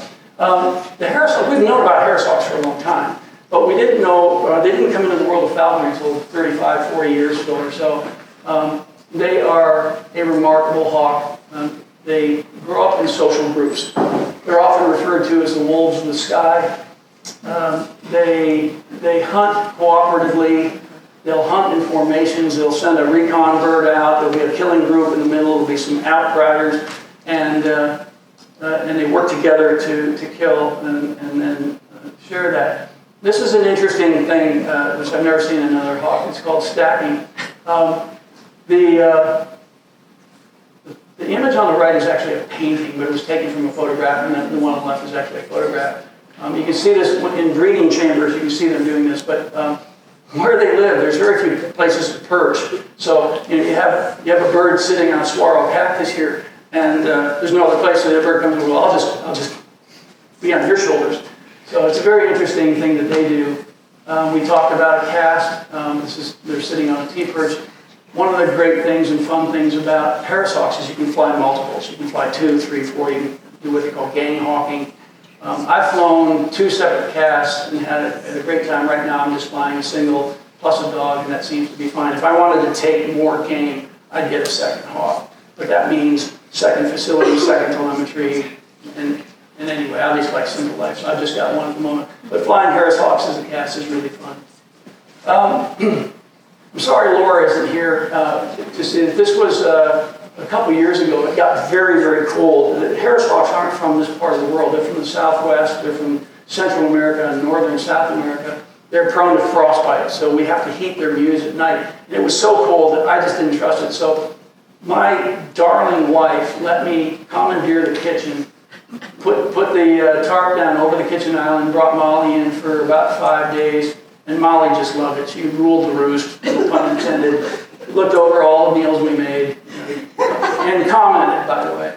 The Harris hawk, we've known about Harris hawks for a long time, but we didn't know, they didn't come into the world of falconry until 35, 40 years ago or so. They are a remarkable hawk. They grow up in social groups. They're often referred to as the wolves of the sky. They hunt cooperatively. They'll hunt in formations. They'll send a recon bird out. There'll be a killing group in the middle. There'll be some outriders, and they work together to kill and then share that. This is an interesting thing, which I've never seen in another hawk. It's called stacking. The image on the right is actually a painting, but it was taken from a photograph, and the one on the left is actually a photograph. You can see this in breeding chambers. You can see them doing this, but where they live, there's very few places to perch. So you have a bird sitting on a saguaro cactus here, and there's no other place. So the bird comes, well, I'll just be on your shoulders. So it's a very interesting thing that they do. We talked about a cast. They're sitting on a T-perch. One of the great things and fun things about Harris hawks is you can fly multiples. You can fly 2, 3, 4, you can do what they call gang hawking. I've flown 2 separate casts and had a great time. Right now I'm just flying a single plus a dog, and that seems to be fine. If I wanted to take more game, I'd get a second hawk. But that means second facility, second telemetry, and anyway, I at least like single life, so I've just got one at the moment. But flying Harris Hawks as a cast is really fun. I'm sorry Laura isn't here to see that this was a couple years ago. It got very, very cold. The Harris Hawks aren't from this part of the world. They're from the Southwest. They're from Central America and Northern South America. They're prone to frostbite, so we have to heat their mews at night. And it was so cold that I just didn't trust it. So my darling wife let me commandeer the kitchen, put the tarp down over the kitchen island, brought Molly in for about 5 days. And Molly just loved it. She ruled the roost, no pun intended. Looked over all the meals we made, and commented, by the way.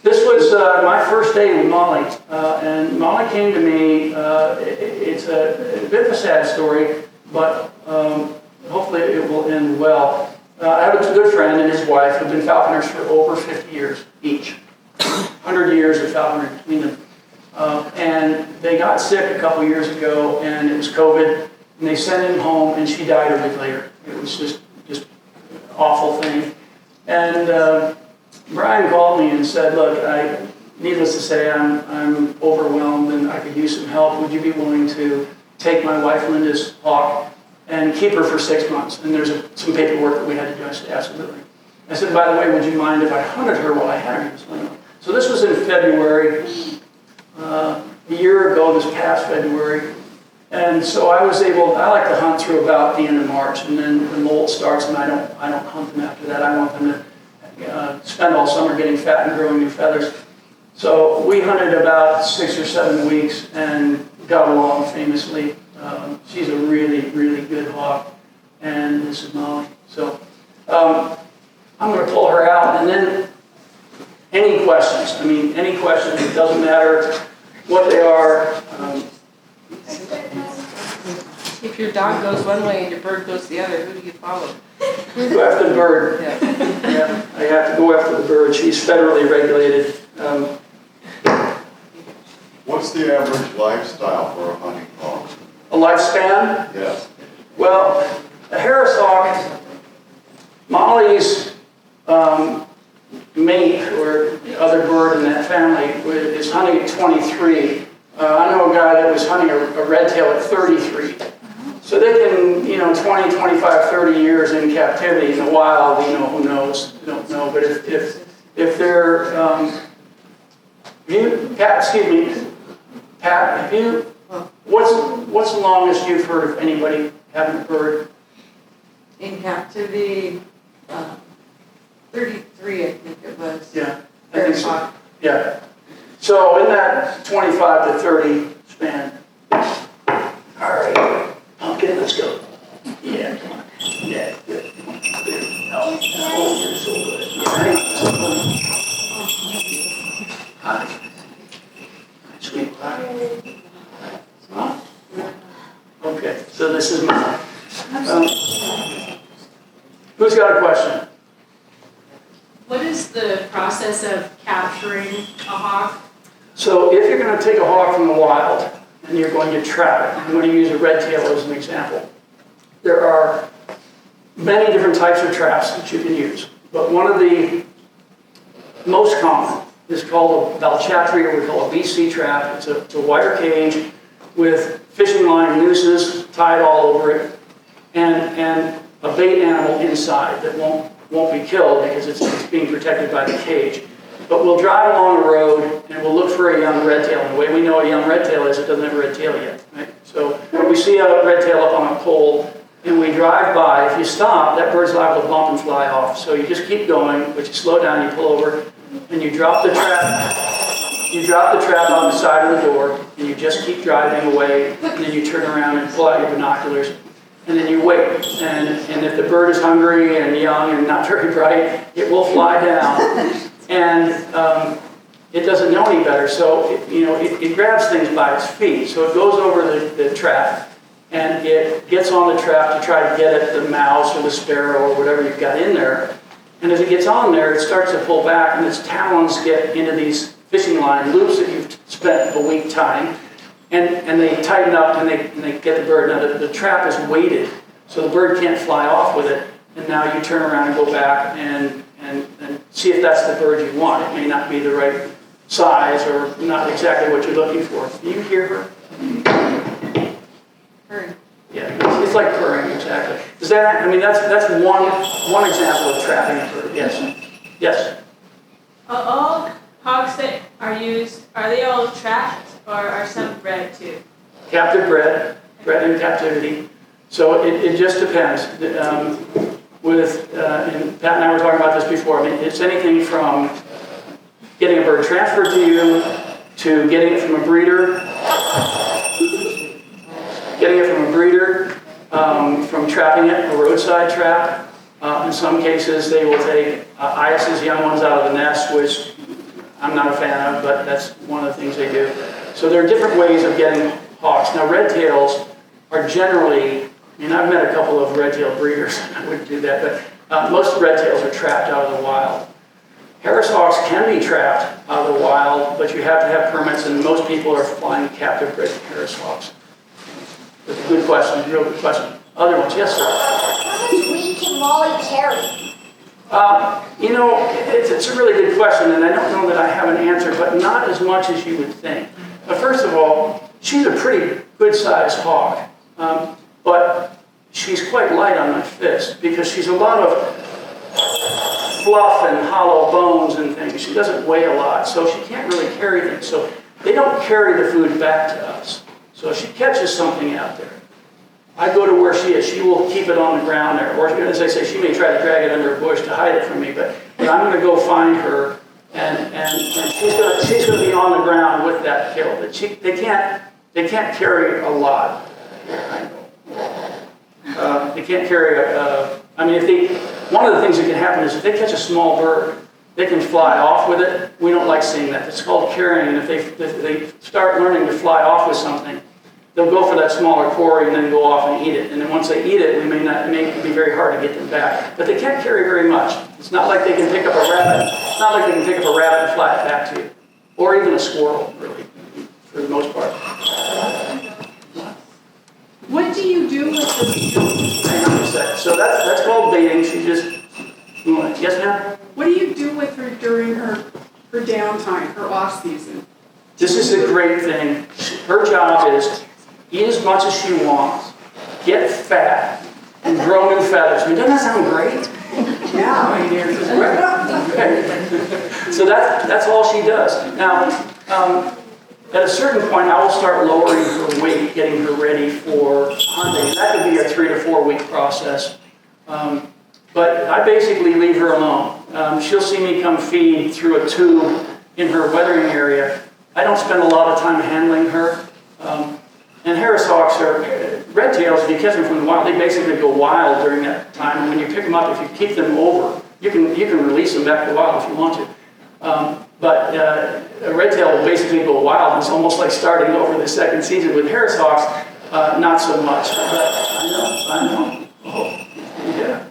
This was my first day with Molly, and Molly came to me. It's a bit of a sad story, but hopefully it will end well. I have a good friend and his wife who've been falconers for over 50 years each. 100 years of falconry between them. And they got sick a couple years ago, and it was COVID, and they sent him home, and she died a week later. It was just an awful thing. And Brian called me and said, look, needless to say, I'm overwhelmed, and I could use some help. Would you be willing to take my wife Linda's hawk and keep her for 6 months? And there's some paperwork that we had to do. I said, absolutely. I said, by the way, would you mind if I hunted her while I had her? So this was in February. A year ago, this past February, and so I was able. I like to hunt through about the end of March, and then the molt starts, and I don't hunt them after that. I want them to spend all summer getting fat and growing new feathers. So we hunted about 6 or 7 weeks and got along famously. She's a really, really good hawk, and this is Molly. So I'm going to pull her out, and then. Any questions? I mean, any questions. It doesn't matter what they are. If your dog goes one way and your bird goes the other, who do you follow? Go after the bird. Yeah, I have to go after the bird. She's federally regulated. What's the average lifestyle for a hunting hawk? A lifespan? Yes. Well, a Harris hawk, Molly's mate or other bird in that family is hunting at 23. I know a guy that was hunting a red tail at 33. So they can, 20, 25, 30 years in captivity. In the wild, who knows? Don't know. But if they're, Pat, have you, what's the longest you've heard of anybody having a bird? In captivity, 33, I think it was. Yeah, I think so. Yeah. So in that 25 to 30 span. All right, pumpkin, let's go. Yeah, come on. Yeah, good. No, you're so good. Hi. Sweet. Huh? Okay, so this is mine. Who's got a question? What is the process of capturing a hawk? So if you're going to take a hawk from the wild and you're going to trap it, I'm going to use a red tail as an example. There are many different types of traps that you can use, but one of the most common is called a 𝐓𝐡𝐞 or we call a BC trap. It's a wire cage with fishing line nooses tied all over it and a bait animal inside that won't be killed because it's being protected by the cage. But we'll drive along a road and we'll look for a young red tail. And the way we know a young red tail is it doesn't have a red tail yet. Right? So when we see a red tail up on a pole and we drive by, if you stop, that bird's liable to bump and fly off. So you just keep going, but you slow down, you pull over, and you drop the trap. You drop the trap on the side of the door, and you just keep driving away, and then you turn around and pull out your binoculars. And then you wait, and if the bird is hungry and young and not very bright, it will fly down, and it doesn't know any better, so it grabs things by its feet. So it goes over the trap, and it gets on the trap to try to get at the mouse or the sparrow or whatever you've got in there, And as it gets on there, it starts to pull back, and its talons get into these fishing line loops that you've spent a week tying, and they tighten up and they get the bird. Now the trap is weighted, so the bird can't fly off with it, and now you turn around and go back and see if that's the bird you want. It may not be the right size or not exactly what you're looking for. Do you hear her? Heard. Yeah, it's like purring, exactly. Does that, I mean, that's one example of trapping a bird. Yes. Yes. All hogs that are used, are they all trapped or are some bred too? Captive bred in captivity. So it just depends. And Pat and I were talking about this before. I mean, it's anything from getting a bird transferred to you to getting it from a breeder, from trapping it, a roadside trap. In some cases, they will take IS's young ones out of the nest, which I'm not a fan of, but that's one of the things they do. So there are different ways of getting hawks. Now, red tails are generally, I mean, I've met a couple of red tail breeders. I wouldn't do that, but most red tails are trapped out of the wild. Harris hawks can be trapped out of the wild, but you have to have permits, and most people are flying captive bred Harris hawks. That's a good question, real good question. Other ones, yes, sir? How much weight can Molly carry? You know, it's a really good question, and I don't know that I have an answer, but not as much as you would think. But first of all, she's a pretty good-sized hawk, but she's quite light on my fist because she's a lot of fluff and hollow bones and things. She doesn't weigh a lot, so she can't really carry things. So they don't carry the food back to us. So if she catches something out there, I go to where she is. She will keep it on the ground there. Or as I say, she may try to drag it under a bush to hide it from me, but I'm going to go find her, and she's going to be on the ground with that kill. But they can't carry a lot. They can't carry I mean, one of the things that can happen is if they catch a small bird, they can fly off with it. We don't like seeing that. It's called carrying, and if they start learning to fly off with something, they'll go for that smaller quarry and then go off and eat it. And then once they eat it, it may be very hard to get them back. But they can't carry very much. It's not like they can pick up a rabbit. It's not like they can pick up a rabbit and fly it back to you. Or even a squirrel, really, for the most part. What do you do with the... Hang on a sec. So that's called baiting. She just... Yes, ma'am? What do you do with her during her downtime, her off season? This is the great thing. Her job is eat as much as she wants, get fat, and grow new feathers. I mean, doesn't that sound great? Yeah. Okay. So that's all she does. Now, at a certain point, I will start lowering her weight, getting her ready for hunting. That could be a 3 to 4 week process. But I basically leave her alone. She'll see me come feed through a tube in her weathering area. I don't spend a lot of time handling her. And Harris hawks are red tails. If you catch them from the wild, they basically go wild during that time. And when you pick them up, if you keep them over, you can release them back to the wild if you want to. But a red tail will basically go wild. It's almost like starting over the second season. With Harris hawks, not so much. But I know. Oh, yeah.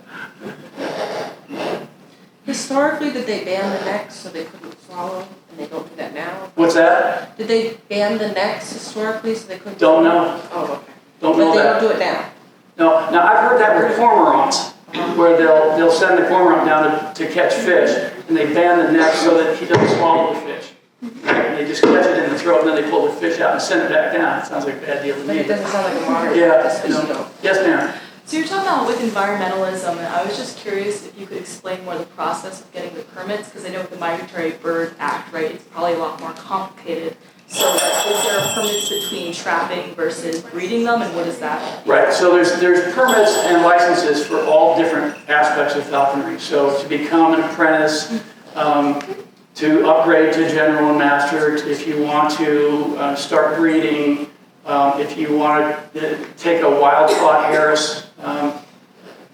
Historically, did they band the necks so they couldn't swallow, and they don't do that now? What's that? Did they band the necks historically so they couldn't Don't swallow? know. Oh, okay. Don't know But they that. don't do it now? No. Now, I've heard that with cormorants, where they'll send the cormorant down to catch fish, and they band the neck so that he doesn't swallow the fish. And they just catch it in the throat, and then they pull the fish out and send it back down. It sounds like a bad deal to But me. it doesn't sound like a modern Yeah. practice, No. no. Yes, ma'am. So you're talking about with environmentalism, and I was just curious if you could explain more the process of getting the permits, because I know with the Migratory Bird Act, right, it's probably a lot more complicated. So is there permits between trapping versus breeding them, and what is that? Right, so there's permits and licenses for all different aspects of falconry. So to become an apprentice, to upgrade to general and master, if you want to start breeding, if you want to take a wild-caught Harris,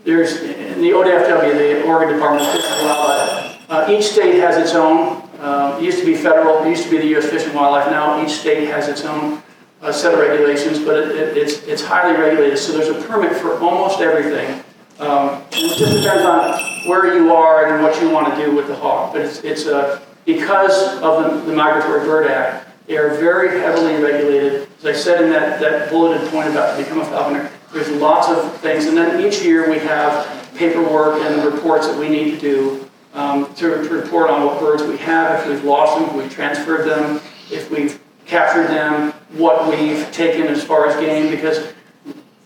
there's in the ODFW, the Oregon Department of Fish and Wildlife. Each state has its own. It used to be federal. It used to be the U.S. Fish and Wildlife. Now each state has its own set of regulations, but it's highly regulated. So there's a permit for almost everything It just depends on where you are and what you want to do with the hawk. But it's because of the Migratory Bird Act, they are very heavily regulated. As I said in that bulleted point about to become a falconer, there's lots of things. And then each year we have paperwork and reports that we need to do to report on what birds we have, if we've lost them, if we've transferred them, if we've captured them, what we've taken as far as game, because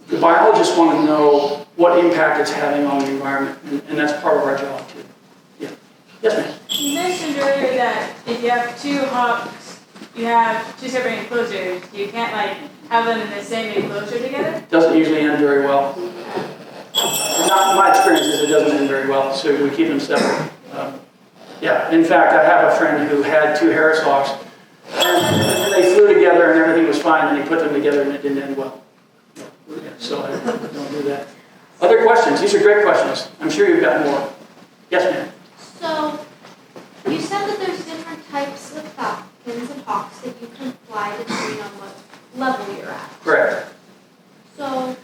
the biologists want to know what impact it's having on the environment, and that's part of our job too. Yeah. Yes, ma'am. You mentioned earlier that if you have two hawks, you have two separate enclosures. You can't like have them in the same enclosure together? Doesn't usually end very well. Not my experience is it doesn't end very well, so we keep them separate. Yeah, in fact, I have a friend who had two Harris hawks, and they flew together and everything was fine, and he put them together and it didn't end well. Yeah, so I don't do that. Other questions? These are great questions. I'm sure you've got more. Yes, ma'am. So, you said that there's different types of falcons and hawks that you can fly depending on what level you're at. Correct. So,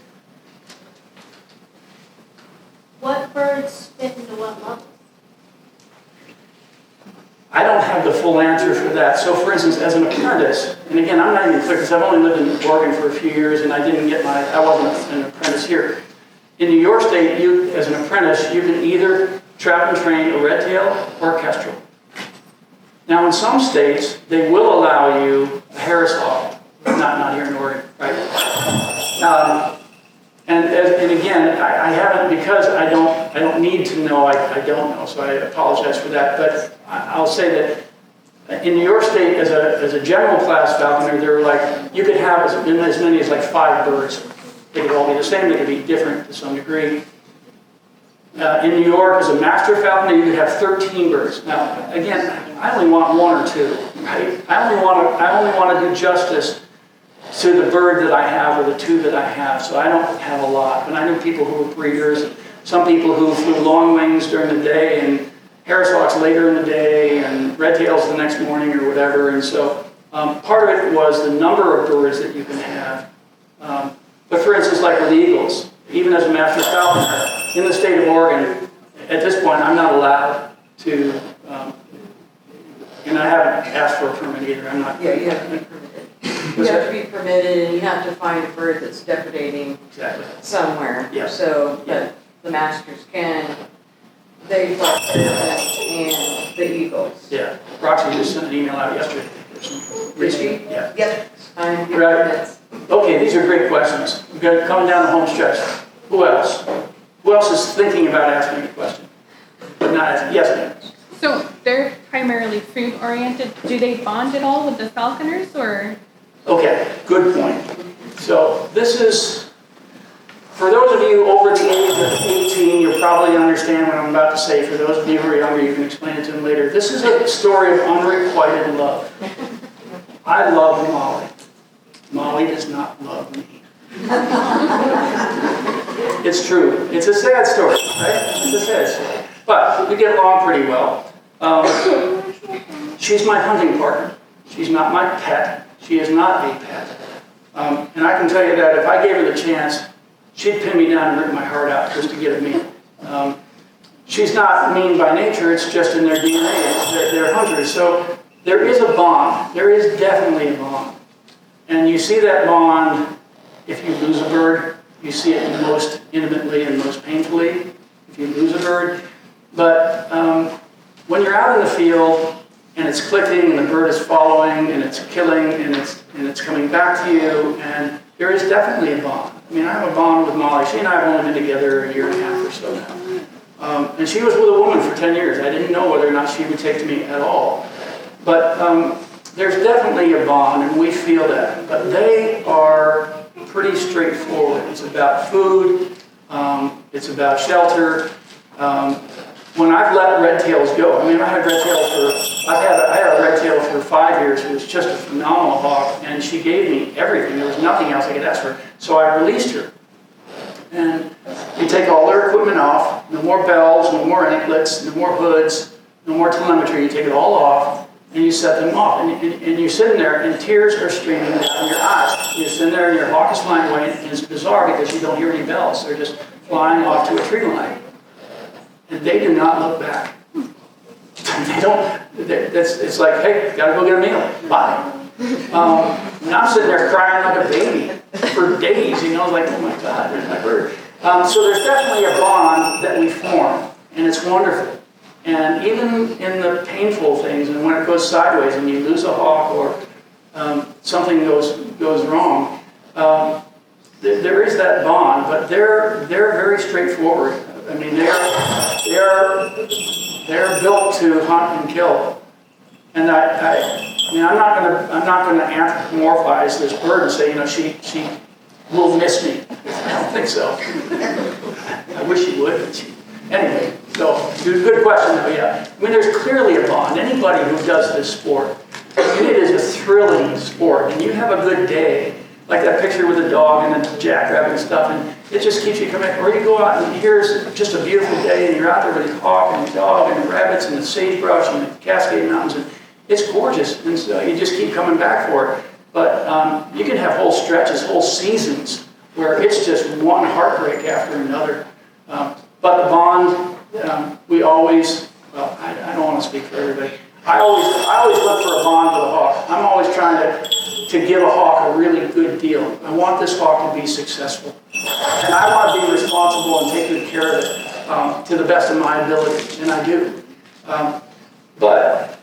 what birds fit into what level? I don't have the full answer for that. So for instance, as an apprentice, and again, I'm not even clear because I've only lived in Oregon for a few years and I wasn't an apprentice here. In New York State, as an apprentice, you can either trap and train a red tail or a kestrel. Now in some states, they will allow you a Harris hawk, not here in Oregon, right? And again, I haven't, because I don't need to know, I don't know, so I apologize for that. But I'll say that in New York State, as a general class falconer, there were like, you could have as many as like 5 birds. They could all be the same, they could be different to some degree. In New York, as a master falconer, you could have 13 birds. Now, again, I only want 1 or 2, right? I only want to do justice to the bird that I have or the 2 that I have, so I don't have a lot. And I know people who are breeders, some people who flew long wings during the day and Harris hawks later in the day and red tails the next morning or whatever. And so part of it was the number of birds that you can have. But for instance, like with eagles, even as a master falconer in the state of Oregon, at this point I'm not allowed to, and I haven't asked for a permit either. I'm not. Yeah, you have to be permitted. You have to be permitted, and you have to find a bird that's depredating somewhere. Yeah. So that the masters can, they fly parrots and the eagles. Yeah. Roxy just sent an email out yesterday. Did she? Yeah. Yep. Find Right. permits. Okay, these are great questions. We've got coming down the home stretch. Who else? Who else is thinking about asking a question? But not asking. Yes, ma'am. So they're primarily food oriented. Do they bond at all with the falconers or? Okay, good point. So this is, for those of you over the age of 18, you'll probably understand what I'm about to say. For those of you who are younger, you can explain it to them later. This is a story of unrequited love. I love Molly. Molly does not love me. It's true. It's a sad story, right? It's a sad story. But we get along pretty well. She's my hunting partner. She's not my pet. She is not a pet. And I can tell you that if I gave her the chance, she'd pin me down and rip my heart out just to get at me. She's not mean by nature. It's just in their DNA. They're hunters. So there is a bond. There is definitely a bond. And you see that bond if you lose a bird. You see it most intimately and most painfully if you lose a bird. But when you're out in the field and it's clicking and the bird is following and it's killing and it's coming back to you, and there is definitely a bond. I mean, I have a bond with Molly. She and I have only been together a year and a half or so now. And she was with a woman for 10 years. I didn't know whether or not she would take to me at all. But there's definitely a bond, and we feel that. But they are pretty straightforward. It's about food. It's about shelter. When I've let red tails go, I mean, I had a red tail for 5 years who was just a phenomenal hawk, and she gave me everything. There was nothing else I could ask for. So I released her. And you take all their equipment off, no more bells, no more anklets, no more hoods, no more telemetry. You take it all off, and you set them off. And you're sitting there, and tears are streaming down your eyes. You're sitting there, and your hawk is flying away, and it's bizarre because you don't hear any bells. They're just flying off to a tree line. And they do not look back. They don't, it's like, hey, gotta go get a meal, bye. And I'm sitting there crying like a baby for days, like, oh my God, where's my bird? So there's definitely a bond that we form, and it's wonderful. And even in the painful things, and when it goes sideways and you lose a hawk or something goes wrong, there is that bond, but they're very straightforward. I mean, they're built to hunt and kill. And I mean, I'm not gonna anthropomorphize this bird and say, she will miss me. I don't think so. I wish she would. But anyway, so good question though. Yeah, I mean, there's clearly a bond. Anybody who does this sport, it is a thrilling sport, and you have a good day. Like that picture with the dog and the jackrabbit and stuff, and it just keeps you coming. Or you go out and here's just a beautiful day, and you're out there with the hawk and the dog and the rabbits and the sagebrush and the Cascade Mountains, and it's gorgeous. And so you just keep coming back for it. But you can have whole stretches, whole seasons where it's just one heartbreak after another. But the bond, we always. Well, I don't want to speak for everybody. I always look for a bond with a hawk. I'm always trying to give a hawk a really good deal. I want this hawk to be successful. And I want to be responsible and take good care of it to the best of my ability, and I do. But,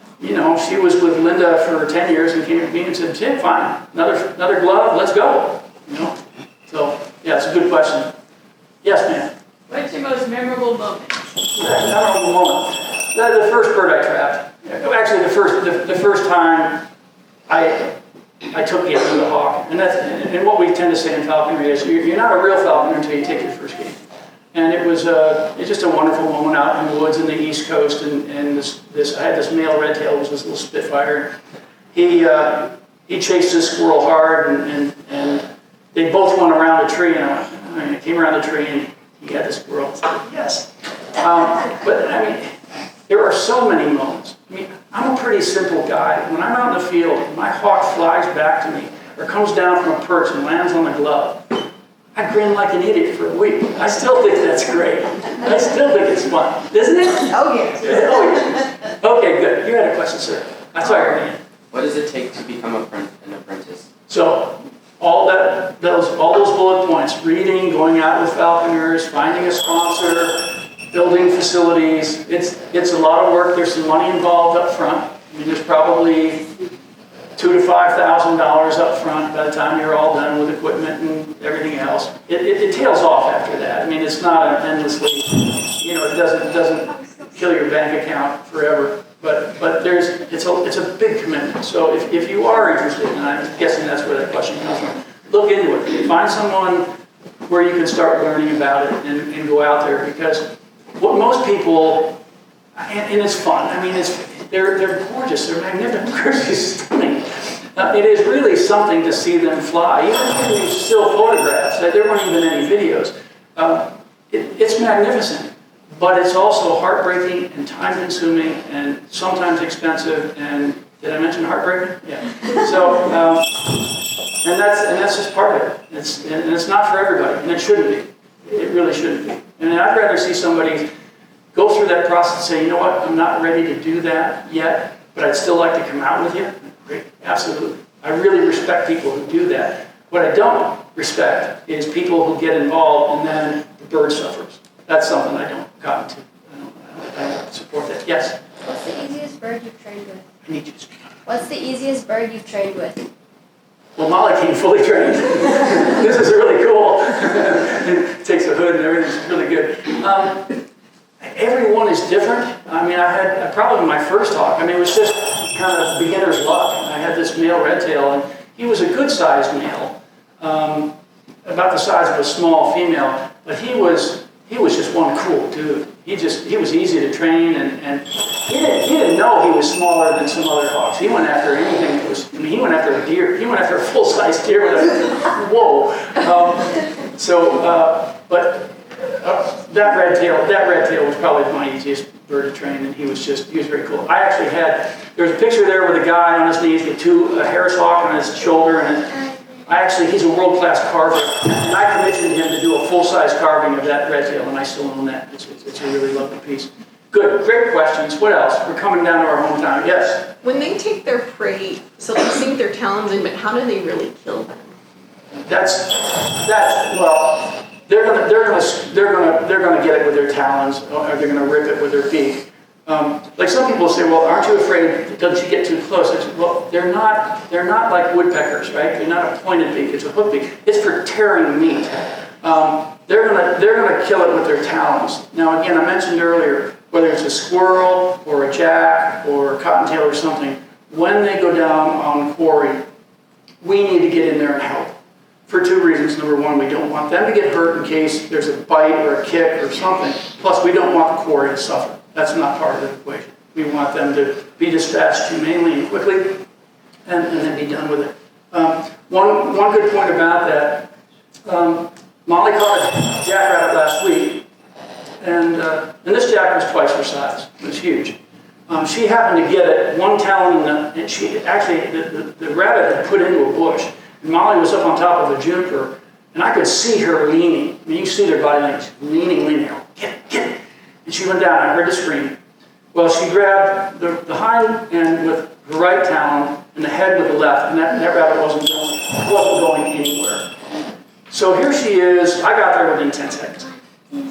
she was with Linda for 10 years and came to me and said, Tim, fine, another glove, let's go. So, yeah, it's a good question. Yes, ma'am? What's your most memorable moment? Memorable moment. The first bird I trapped. Actually, the first time I took the end of the hawk, and what we tend to say in falconry is you're not a real falconer until you take your first game. And it was just a wonderful moment out in the woods in the East Coast, and I had this male red tail, it was this little Spitfire. He chased this squirrel hard, and they both went around a tree, and I came around the tree, and he had the squirrel. So, yes. But I mean, there are so many moments. I mean, I'm a pretty simple guy. When I'm out in the field, my hawk flies back to me or comes down from a perch and lands on the glove. I grin like an idiot for a week. I still think that's great. I still think it's fun, isn't it? Oh, yes. Oh, yes. Okay, good. You had a question, sir. I saw your hand. What does it take to become an apprentice? So, all those bullet points: reading, going out with falconers, finding a sponsor, building facilities. It's a lot of work. There's some money involved up front. I mean, there's probably $2,000 to $5,000 up front by the time you're all done with equipment and everything else. It tails off after that. I mean, it's not an endlessly, it doesn't kill your bank account forever. But it's a big commitment. So if you are interested, and I'm guessing that's where that question comes from, look into it. Find someone where you can start learning about it and go out there, because what most people, and it's fun. I mean, they're gorgeous. They're magnificent. They're stunning. It is really something to see them fly. Even if you still photographs, there weren't even any videos. It's magnificent, but it's also heartbreaking and time-consuming and sometimes expensive. And did I mention heartbreaking? Yeah. So, and that's just part of it. It's not for everybody, and it shouldn't be. It really shouldn't be. And I'd rather see somebody go through that process and say, you know what, I'm not ready to do that yet, but I'd still like to come out with you. Great, absolutely. I really respect people who do that. What I don't respect is people who get involved and then the bird suffers. That's something I don't cotton to. I don't support that. Yes? What's the easiest bird you've trained with? I need you to speak. What's the easiest bird you've trained with? Well, Molly came fully trained. This is really cool. It takes a hood and everything's really good. Everyone is different. I mean, I had a problem with my first hawk. I mean, it was just kind of beginner's luck. I had this male red tail, and he was a good-sized male, about the size of a small female, but he was just one cool dude. He was easy to train, and he didn't know he was smaller than some other hawks. He went after anything that was, he went after a deer. He went after a full-size deer with whoa. That red tail was probably my easiest bird to train, and he was very cool. I actually there was a picture there with a guy on his knees with a Harris hawk on his shoulder, and he's a world-class carver, and I commissioned him to do a full-size carving of that red tail, and I still own that. It's a really lovely piece. Good, great questions. What else? We're coming down to our hometown. Yes? When they take their prey, so they sink their talons in, but how do they really kill them? Well, they're gonna get it with their talons, or they're gonna rip it with their beak. Like some people say, well, aren't you afraid, don't you get too close? I said, well, they're not like woodpeckers, right? They're not a pointed beak, it's a hook beak. It's for tearing meat. They're gonna kill it with their talons. Now again, I mentioned earlier, whether it's a squirrel or a jack or a cottontail or something, when they go down on quarry, we need to get in there and help. For two reasons. Number one, we don't want them to get hurt in case there's a bite or a kick or something. Plus, we don't want the quarry to suffer. That's not part of the equation. We want them to be dispatched humanely and quickly and then be done with it. One good point about that, Molly caught a jackrabbit last week, and this jack was twice her size. It was huge. She happened to get it, one talon and she actually, the rabbit had put into a bush. And Molly was up on top of a juniper, and I could see her leaning. I mean, you see their body language, leaning. Get it. And she went down, I heard the scream. Well, she grabbed the hind end with her right talon and the head with the left, and that rabbit wasn't going anywhere. So here she is, I got there within 10 seconds.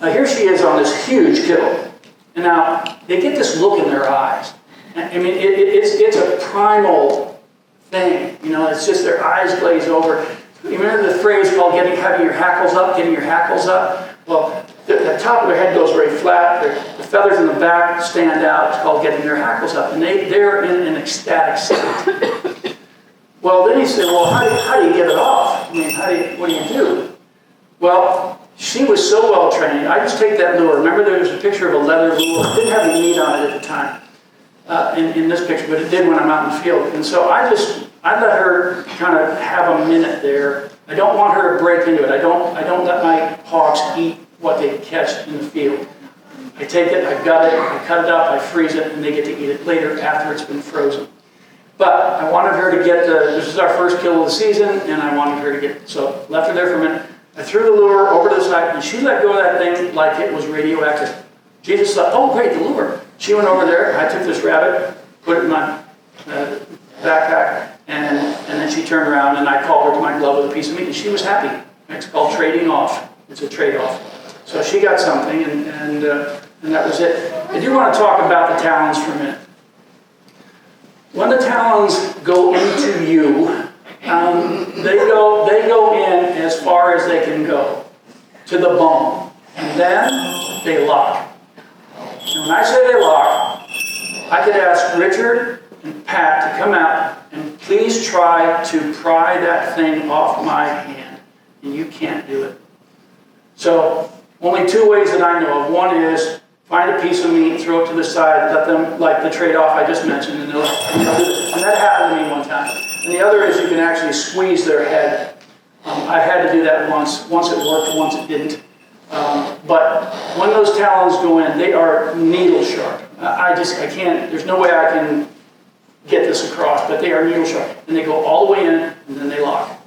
Here she is on this huge kill. And now, they get this look in their eyes. I mean, it's a primal thing, it's just their eyes glaze over. You remember the phrase called getting your hackles up? Well, the top of their head goes very flat, the feathers in the back stand out. It's called getting their hackles up, and they're in an ecstatic state. Well, then he said, well, how do you get it off? I mean, what do you do? Well, she was so well trained. I just take that lure. Remember there was a picture of a leather lure. It didn't have any meat on it at the time. In this picture, but it did when I'm out in the field. And so I let her kind of have a minute there. I don't want her to break into it. I don't let my hawks eat what they catch in the field. I take it, I gut it, I cut it up, I freeze it, and they get to eat it later after it's been frozen. But I wanted her to get this is our first kill of the season, and I wanted her to get, so left her there for a minute. I threw the lure over to the side, and she let go of that thing like it was radioactive. She just thought, oh great, the lure. She went over there, I took this rabbit, put it in my backpack, and then she turned around and I called her to my glove with a piece of meat, and she was happy. It's called trading off. It's a trade-off. So she got something, and that was it. I do want to talk about the talons for a minute. When the talons go into you, they go in as far as they can go, to the bone, and then they lock. And when I say they lock, I could ask Richard and Pat to come out and please try to pry that thing off my hand. And you can't do it. So, only two ways that I know of. One is find a piece of meat, throw it to the side, let them, like the trade-off I just mentioned, and that happened to me one time. And the other is you can actually squeeze their head. I had to do that once. Once it worked, once it didn't. But when those talons go in, they are needle sharp. I can't, there's no way I can get this across, but they are needle sharp. And they go all the way in, and then they lock.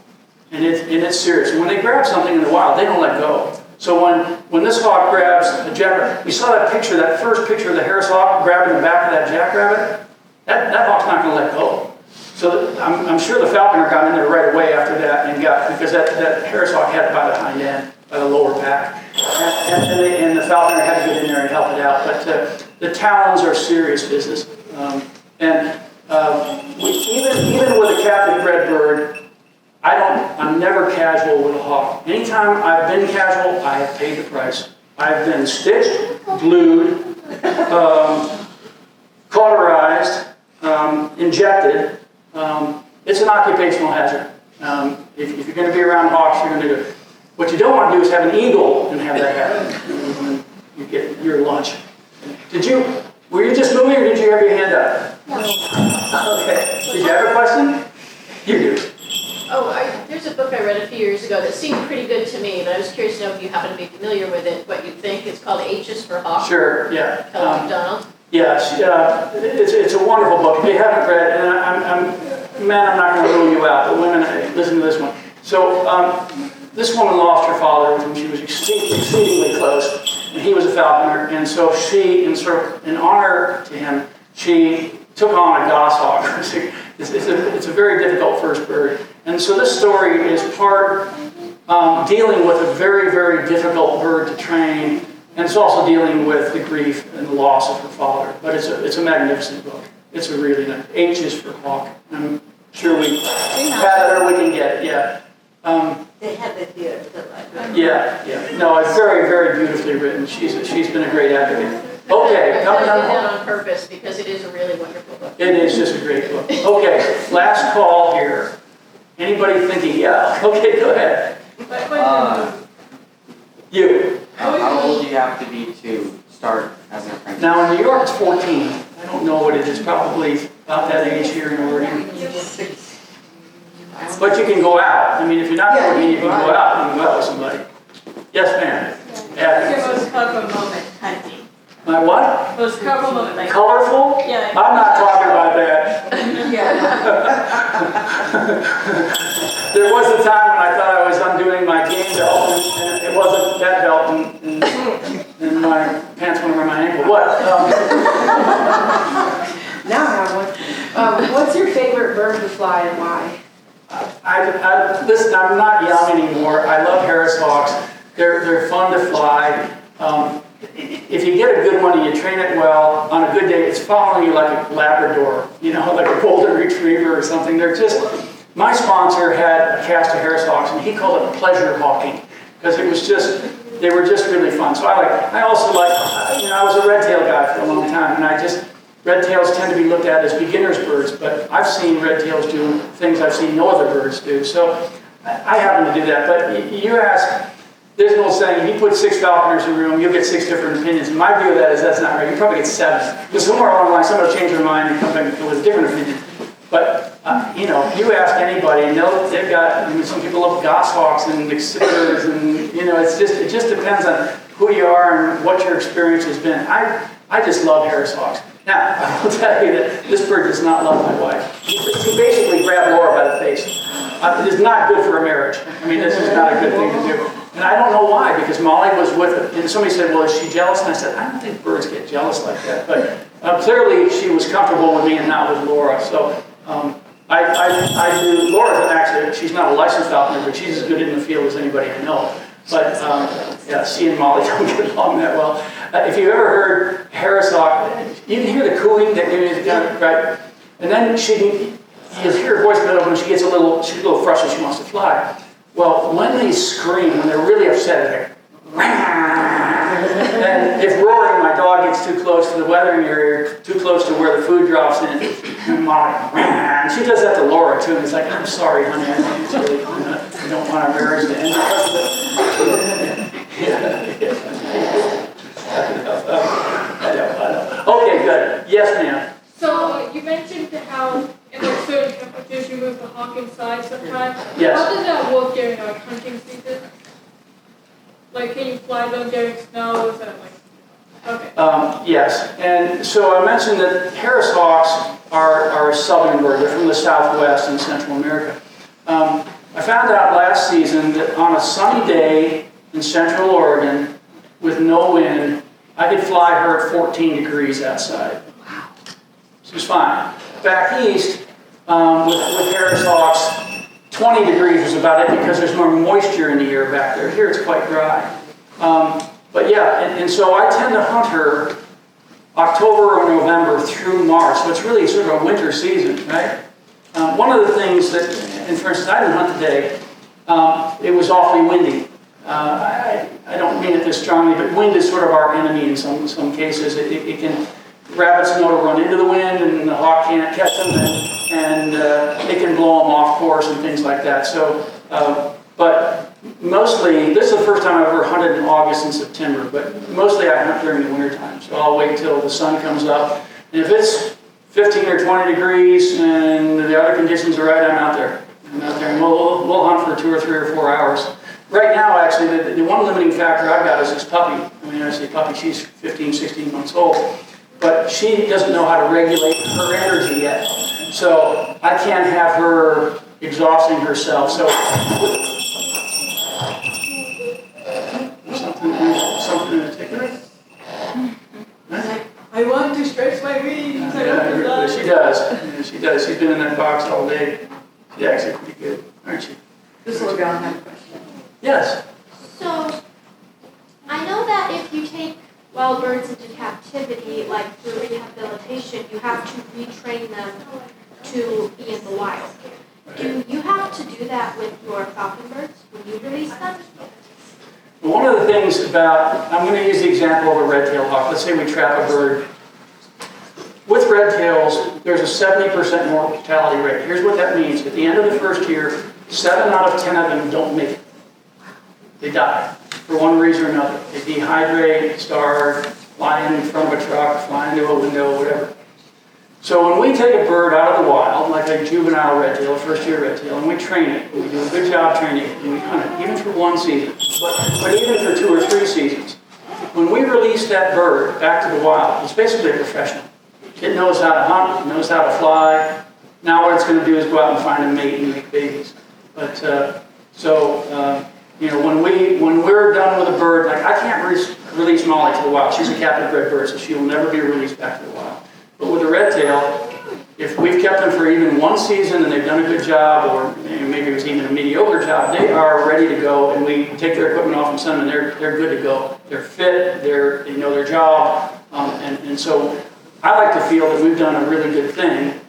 And it's serious. And when they grab something in the wild, they don't let go. So when this hawk grabs a jackrabbit, you saw that picture, that first picture of the Harris hawk grabbing the back of that jackrabbit? That hawk's not going to let go. So I'm sure the falconer got in there right away after that and because that Harris hawk had it by the hind end, by the lower back. And the falconer had to get in there and help it out. But the talons are serious business. Even with a captive bred bird, I'm never casual with a hawk. Anytime I've been casual, I have paid the price. I've been stitched, glued, cauterized, injected. It's an occupational hazard. If you're going to be around hawks, you're going to do it. What you don't want to do is have an eagle and have that happen. You get your lunch. Were you just moving or did you have your hand up? No. Okay. Did you have a question? You do. There's a book I read a few years ago that seemed pretty good to me, but I was curious to know if you happen to be familiar with it, what you think. It's called H's for Hawk. Sure, yeah. Kelly McDonald. Yeah, it's a wonderful book. If you haven't read it, and I'm not going to rule you out, but women, listen to this one. So this woman lost her father when she was exceedingly close, and he was a falconer. And so she, in honor to him, she took on a goshawk. It's a very difficult first bird. And so this story is part dealing with a very, very difficult bird to train, and it's also dealing with the grief and the loss of her father. But it's a magnificent book. It's a really nice. H is for hawk. I'm sure we have it or we can get it. Yeah. They have it here at the library. Yeah. No, it's very, very beautifully written. She's been a great advocate. Okay, I coming did up. that on purpose because it is a really wonderful book. It is just a great book. Okay, last call here. Anybody thinking, yeah, okay, go ahead. You. How old do you have to be to start as an apprentice? Now in New York it's 14. I don't know what it is, probably about that age here in Oregon. But you can go out. I mean, if you're not 14, you can go out. You can go out with somebody. Yes, ma'am. What's Yeah. your most colorful moment hunting? My what? Most colorful moment, like. Colorful? Yeah. I'm not talking about that. There was a time when I thought I was undoing my game belt, and it wasn't that belt, and my pants went around my ankle. What? Now I have one. What's your favorite bird to fly and why? Listen, I'm not young anymore. I love Harris Hawks. They're fun to fly. If you get a good one and you train it well, on a good day, it's following you like a Labrador, like a golden retriever or something. They're just, my sponsor had a cast of Harris Hawks, and he called it pleasure hawking, because they were just really fun. So I also like, I was a red tail guy for a long time, and red tails tend to be looked at as beginner's birds, but I've seen red tails do things I've seen no other birds do. So I happen to do that. But you ask, there's an old saying, you put 6 falconers in a room, you'll get 6 different opinions. And my view of that is that's not right. You probably get 7. Because somewhere along the line, somebody will change their mind and come back with a different opinion. But, you ask anybody, and they've got, some people love goshawks and exhibitors, and, it just depends on who you are and what your experience has been. I just love Harris Hawks. Now, I will tell you that this bird does not love my wife. He basically grabbed Laura by the face. It is not good for a marriage. I mean, this is not a good thing to do. And I don't know why, because Molly was with it. And somebody said, well, is she jealous? And I said, I don't think birds get jealous like that. But clearly, she was comfortable with me and not with Laura. So I do. Laura, actually, she's not a licensed falconer, but she's as good in the field as anybody I know. But she and Molly don't get along that well. If you've ever heard Harris Hawk, you can hear the cooing that right? And then you hear her voice go up when she's a little frustrated, she wants to fly. Well, when they scream, when they're really upset, and if Rory, my dog, gets too close to the weathering area, too close to where the food drops in, and she does that to Laura too, and it's like, I'm sorry, honey, I don't want our marriage to end because of it. I know. Okay, good. Yes, ma'am. So you mentioned how in certain temperatures you move the hawk inside sometimes. Yes. How does that work during hunting season? Like, can you fly them during snow? Is that okay. Yes, and so I mentioned that Harris Hawks are a southern bird. They're from the Southwest and Central America. I found out last season that on a sunny day in Central Oregon with no wind, I could fly her at 14 degrees outside. Wow. She was fine. Back east, with Harris Hawks, 20 degrees was about it because there's more moisture in the air back there. Here it's quite dry. But yeah, and so I tend to hunt her October or November through March. So it's really sort of a winter season, right? One of the things that, and for instance, I didn't hunt today. It was awfully windy. I don't mean it this strongly, but wind is sort of our enemy in some cases. It can, rabbits know to run into the wind, and the hawk can't catch them, and it can blow them off course and things like that. So, but mostly, this is the first time I've ever hunted in August and September, but mostly I hunt during the wintertime. So I'll wait till the sun comes up, and if it's 15 or 20 degrees and the other conditions are right, I'm out there. And we'll hunt for 2 or 3 or 4 hours. Right now, actually, the one limiting factor I've got is this puppy. I mean, I say puppy, she's 15, 16 months old. But she doesn't know how to regulate her energy yet. So I can't have her exhausting herself. So something in particular? I want to stretch my wings. Yeah, she does. Yeah, she does. She's been in that box all day. She's actually pretty good, aren't she? This little gal had a question. Yes. So, I know that if you take wild birds into captivity, like through rehabilitation, you have to retrain them to be in the wild. Do you have to do that with your falcon birds when you release them? One of the things about, I'm going to use the example of a red-tailed hawk. Let's say we trap a bird. With red tails, there's a 70% mortality rate. Here's what that means. At the end of the first year, 7 out of 10 of them don't make it. They die for one reason or another. They dehydrate, starve, fly in front of a truck, fly into a window, whatever. So when we take a bird out of the wild, like a juvenile red tail, a first-year red tail, and we train it, we do a good job training it, and we hunt it, even for 1 season, but even for 2 or 3 seasons. When we release that bird back to the wild, it's basically a professional. It knows how to hunt, it knows how to fly. Now what it's going to do is go out and find a mate and make babies. But you know, when we're done with a bird, like I can't release Molly to the wild. She's a captive bred bird, so she will never be released back to the wild. But with a red tail, if we've kept them for even 1 season and they've done a good job, or maybe it was even a mediocre job, they are ready to go, and we take their equipment off and send them, and they're good to go. They're fit, they know their job, and so I like to feel that we've done a really good thing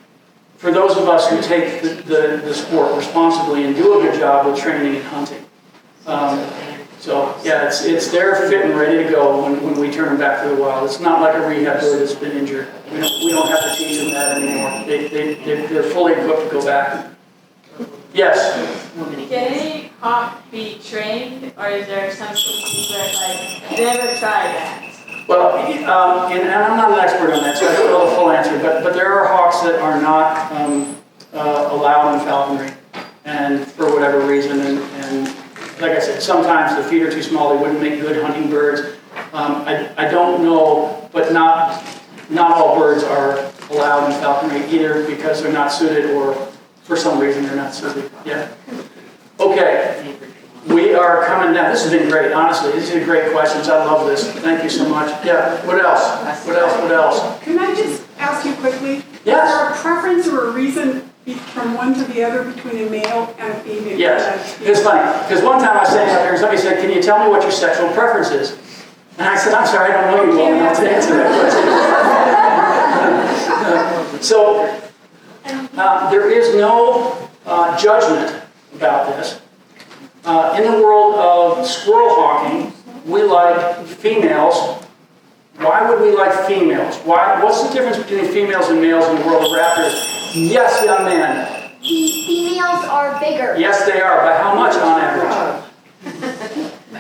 for those of us who take the sport responsibly and do a good job with training and hunting. So yeah, it's they're fit and ready to go when we turn them back to the wild. It's not like a rehab bird that's been injured. We don't have to teach them that anymore. They're fully equipped to go back. Yes? Can any hawk be trained, or is there some species where it's like, never try that? Well, and I'm not an expert on that, so I don't know the full answer, but there are hawks that are not allowed in falconry, and for whatever reason, and like I said, sometimes the feet are too small, they wouldn't make good hunting birds. I don't know, but not all birds are allowed in falconry, either because they're not suited or for some reason they're not suited. Yeah. Okay. We are coming down. This has been great, honestly. These are great questions. I love this. Thank you so much. Yeah. What else? What else? What else? Can I just ask you quickly? Yes. Is there a preference or a reason from one to the other between a male and a female? Yes. It's funny, because one time I was standing out there and somebody said, "Can you tell me what your sexual preference is?" And I said, "I'm sorry, I don't know you well enough to answer that question." So there is no judgment about this. In the world of squirrel hawking, we like females. Why would we like females? What's the difference between females and males in the world of raptors? Yes, young man. The females are bigger. Yes, they are. By how much on average?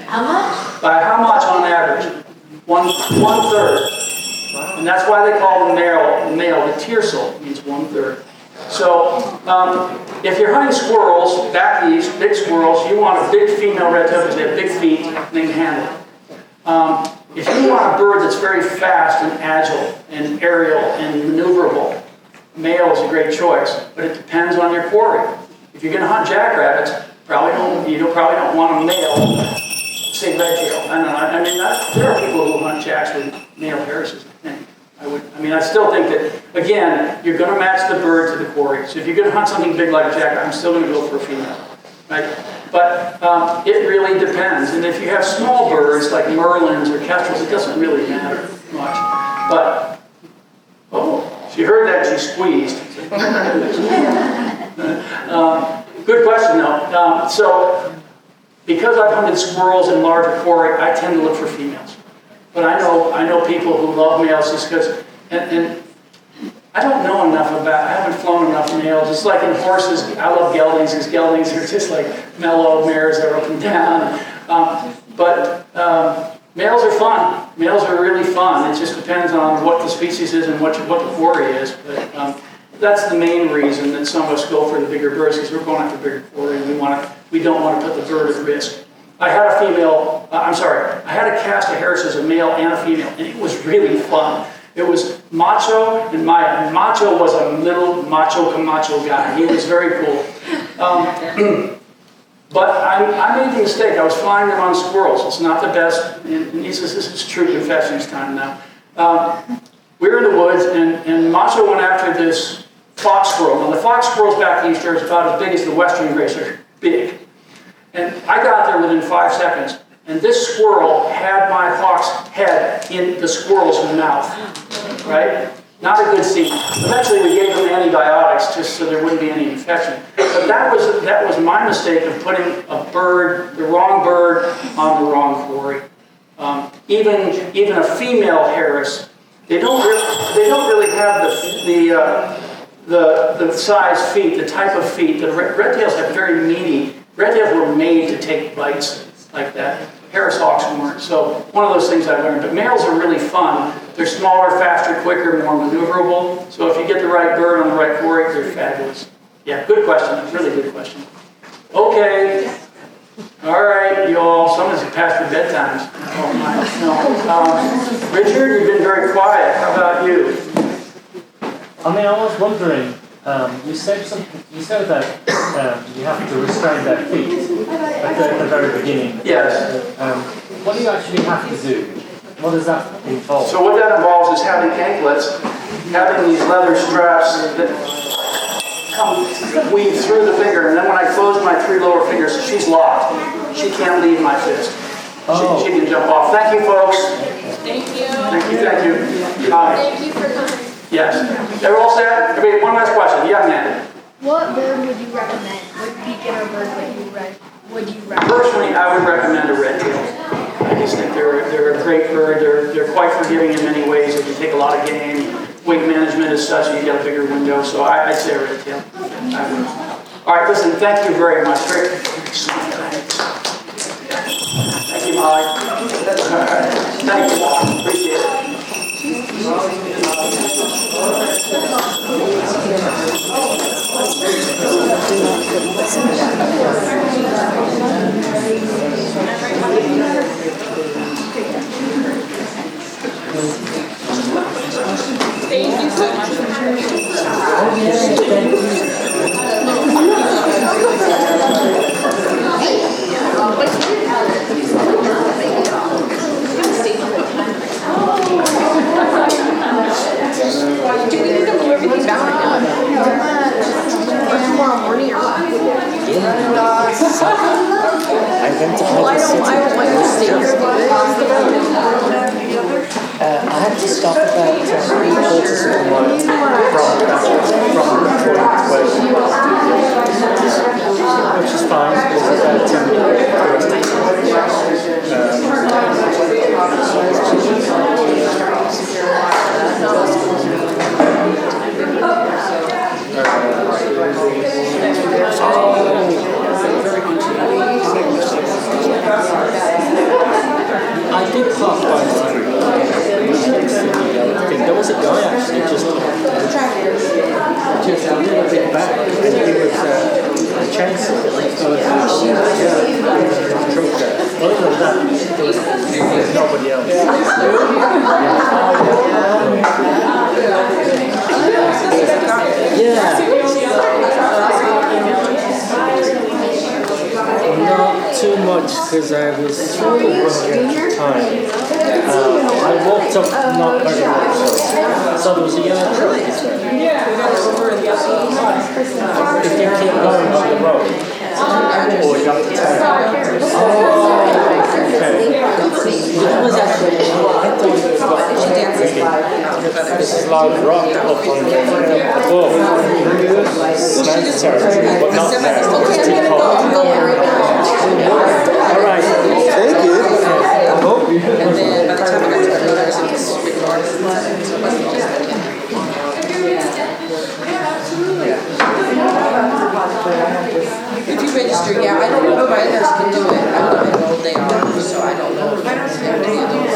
How much? By how much on average? One third. And that's why they call the male the tiercel, means 1/3. So if you're hunting squirrels, back east, big squirrels, you want a big female red-tailed because they have big feet and they can handle it. If you want a bird that's very fast and agile and aerial and maneuverable, male is a great choice, but it depends on your quarry. If you're going to hunt jackrabbits, you probably don't want a male, say red-tailed. I mean, there are people who hunt jacks with male harrises, I think. I still think that, again, you're going to match the bird to the quarry. So if you're going to hunt something big like a jackrabbit, I'm still going to go for a female, right? But it really depends. And if you have small birds like merlins or kestrels, it doesn't really matter much. But, oh, she heard that, she squeezed. Good question, though. So because I've hunted squirrels in larger quarry, I tend to look for females. But I know people who love males just because, and I don't know enough I haven't flown enough males. It's like in horses, I love geldings because geldings are just like mellow mares that are up and down. But males are fun. Males are really fun. It just depends on what the species is and what the quarry is. But that's the main reason that some of us go for the bigger birds because we're going after bigger quarry and we don't want to put the bird at risk. I had a cast of harrises, a male and a female, and it was really fun. It was Macho and Maya. And Macho was a little macho Camacho guy. He was very cool. But I made the mistake. I was flying them on squirrels. It's not the best. And he says, this is true confessions time now. We were in the woods, and Macho went after this fox squirrel. Now, the fox squirrels back east are about as big as the western grays. They're big. And I got there within 5 seconds. And this squirrel had my hawk's head in the squirrel's mouth. Right? Not a good scene. Eventually, we gave them antibiotics just so there wouldn't be any infection. But that was my mistake of putting a bird, the wrong bird, on the wrong quarry. Even a female Harris, they don't really have the size feet, the type of feet. The red tails have very meaty. Red tails were made to take bites like that. Harris hawks weren't. So one of those things I learned. But males are really fun. They're smaller, faster, quicker, more maneuverable. So if you get the right bird on the right quarry, they're fabulous. Yeah, good question. Really good question. Okay. All right, you all. Someone's past their bedtimes. Oh my. No. Richard, you've been very quiet. How about you? I mean, I was wondering. You said that you have to restrain their feet at the very beginning. Yes. What do you actually have to do? What does that involve? So what that involves is having anklets, having these leather straps that come weave through the finger, and then when I close my 3 lower fingers, she's locked. She can't leave my fist. She can jump off. Thank you, folks. Thank you. Thank you. Thank you. Thank you for coming. Yes. They're all set? Okay, one last question. Young man. What bird would you recommend? What beginner bird would you recommend? Personally, I would recommend a red tail. I just think they're a great bird. They're quite forgiving in many ways. They can take a lot of game. Weight management is such, you get a bigger window. So I'd say a red tail. I would. All right, listen, thank you very much. Great. Thank you, Molly. All right. Thank you. Appreciate it. Thank you so much. Do we need to move everything back right now? Or tomorrow morning or what? Well, I don't want you to stay here. I had to stop about 3/4 of a mile from the which is fine. It's about 10 minutes. I did halfway through. There was a guy actually just a little bit back, and he was chasing. Other than that, there was nobody else. Not too much because I was sort of running out of time. I walked up not very much, so there was a yellow truck. If you keep going on the road, or you have to turn. That was actually, I thought it was about this is loud rock up on above. Nice territory, but not there. It's too cold. All right. Thank you. And then by the time I got to the letters, it was big north. If you register, yeah, I don't know if my others can do it. I don't know how old they are, so I don't know if they can do it.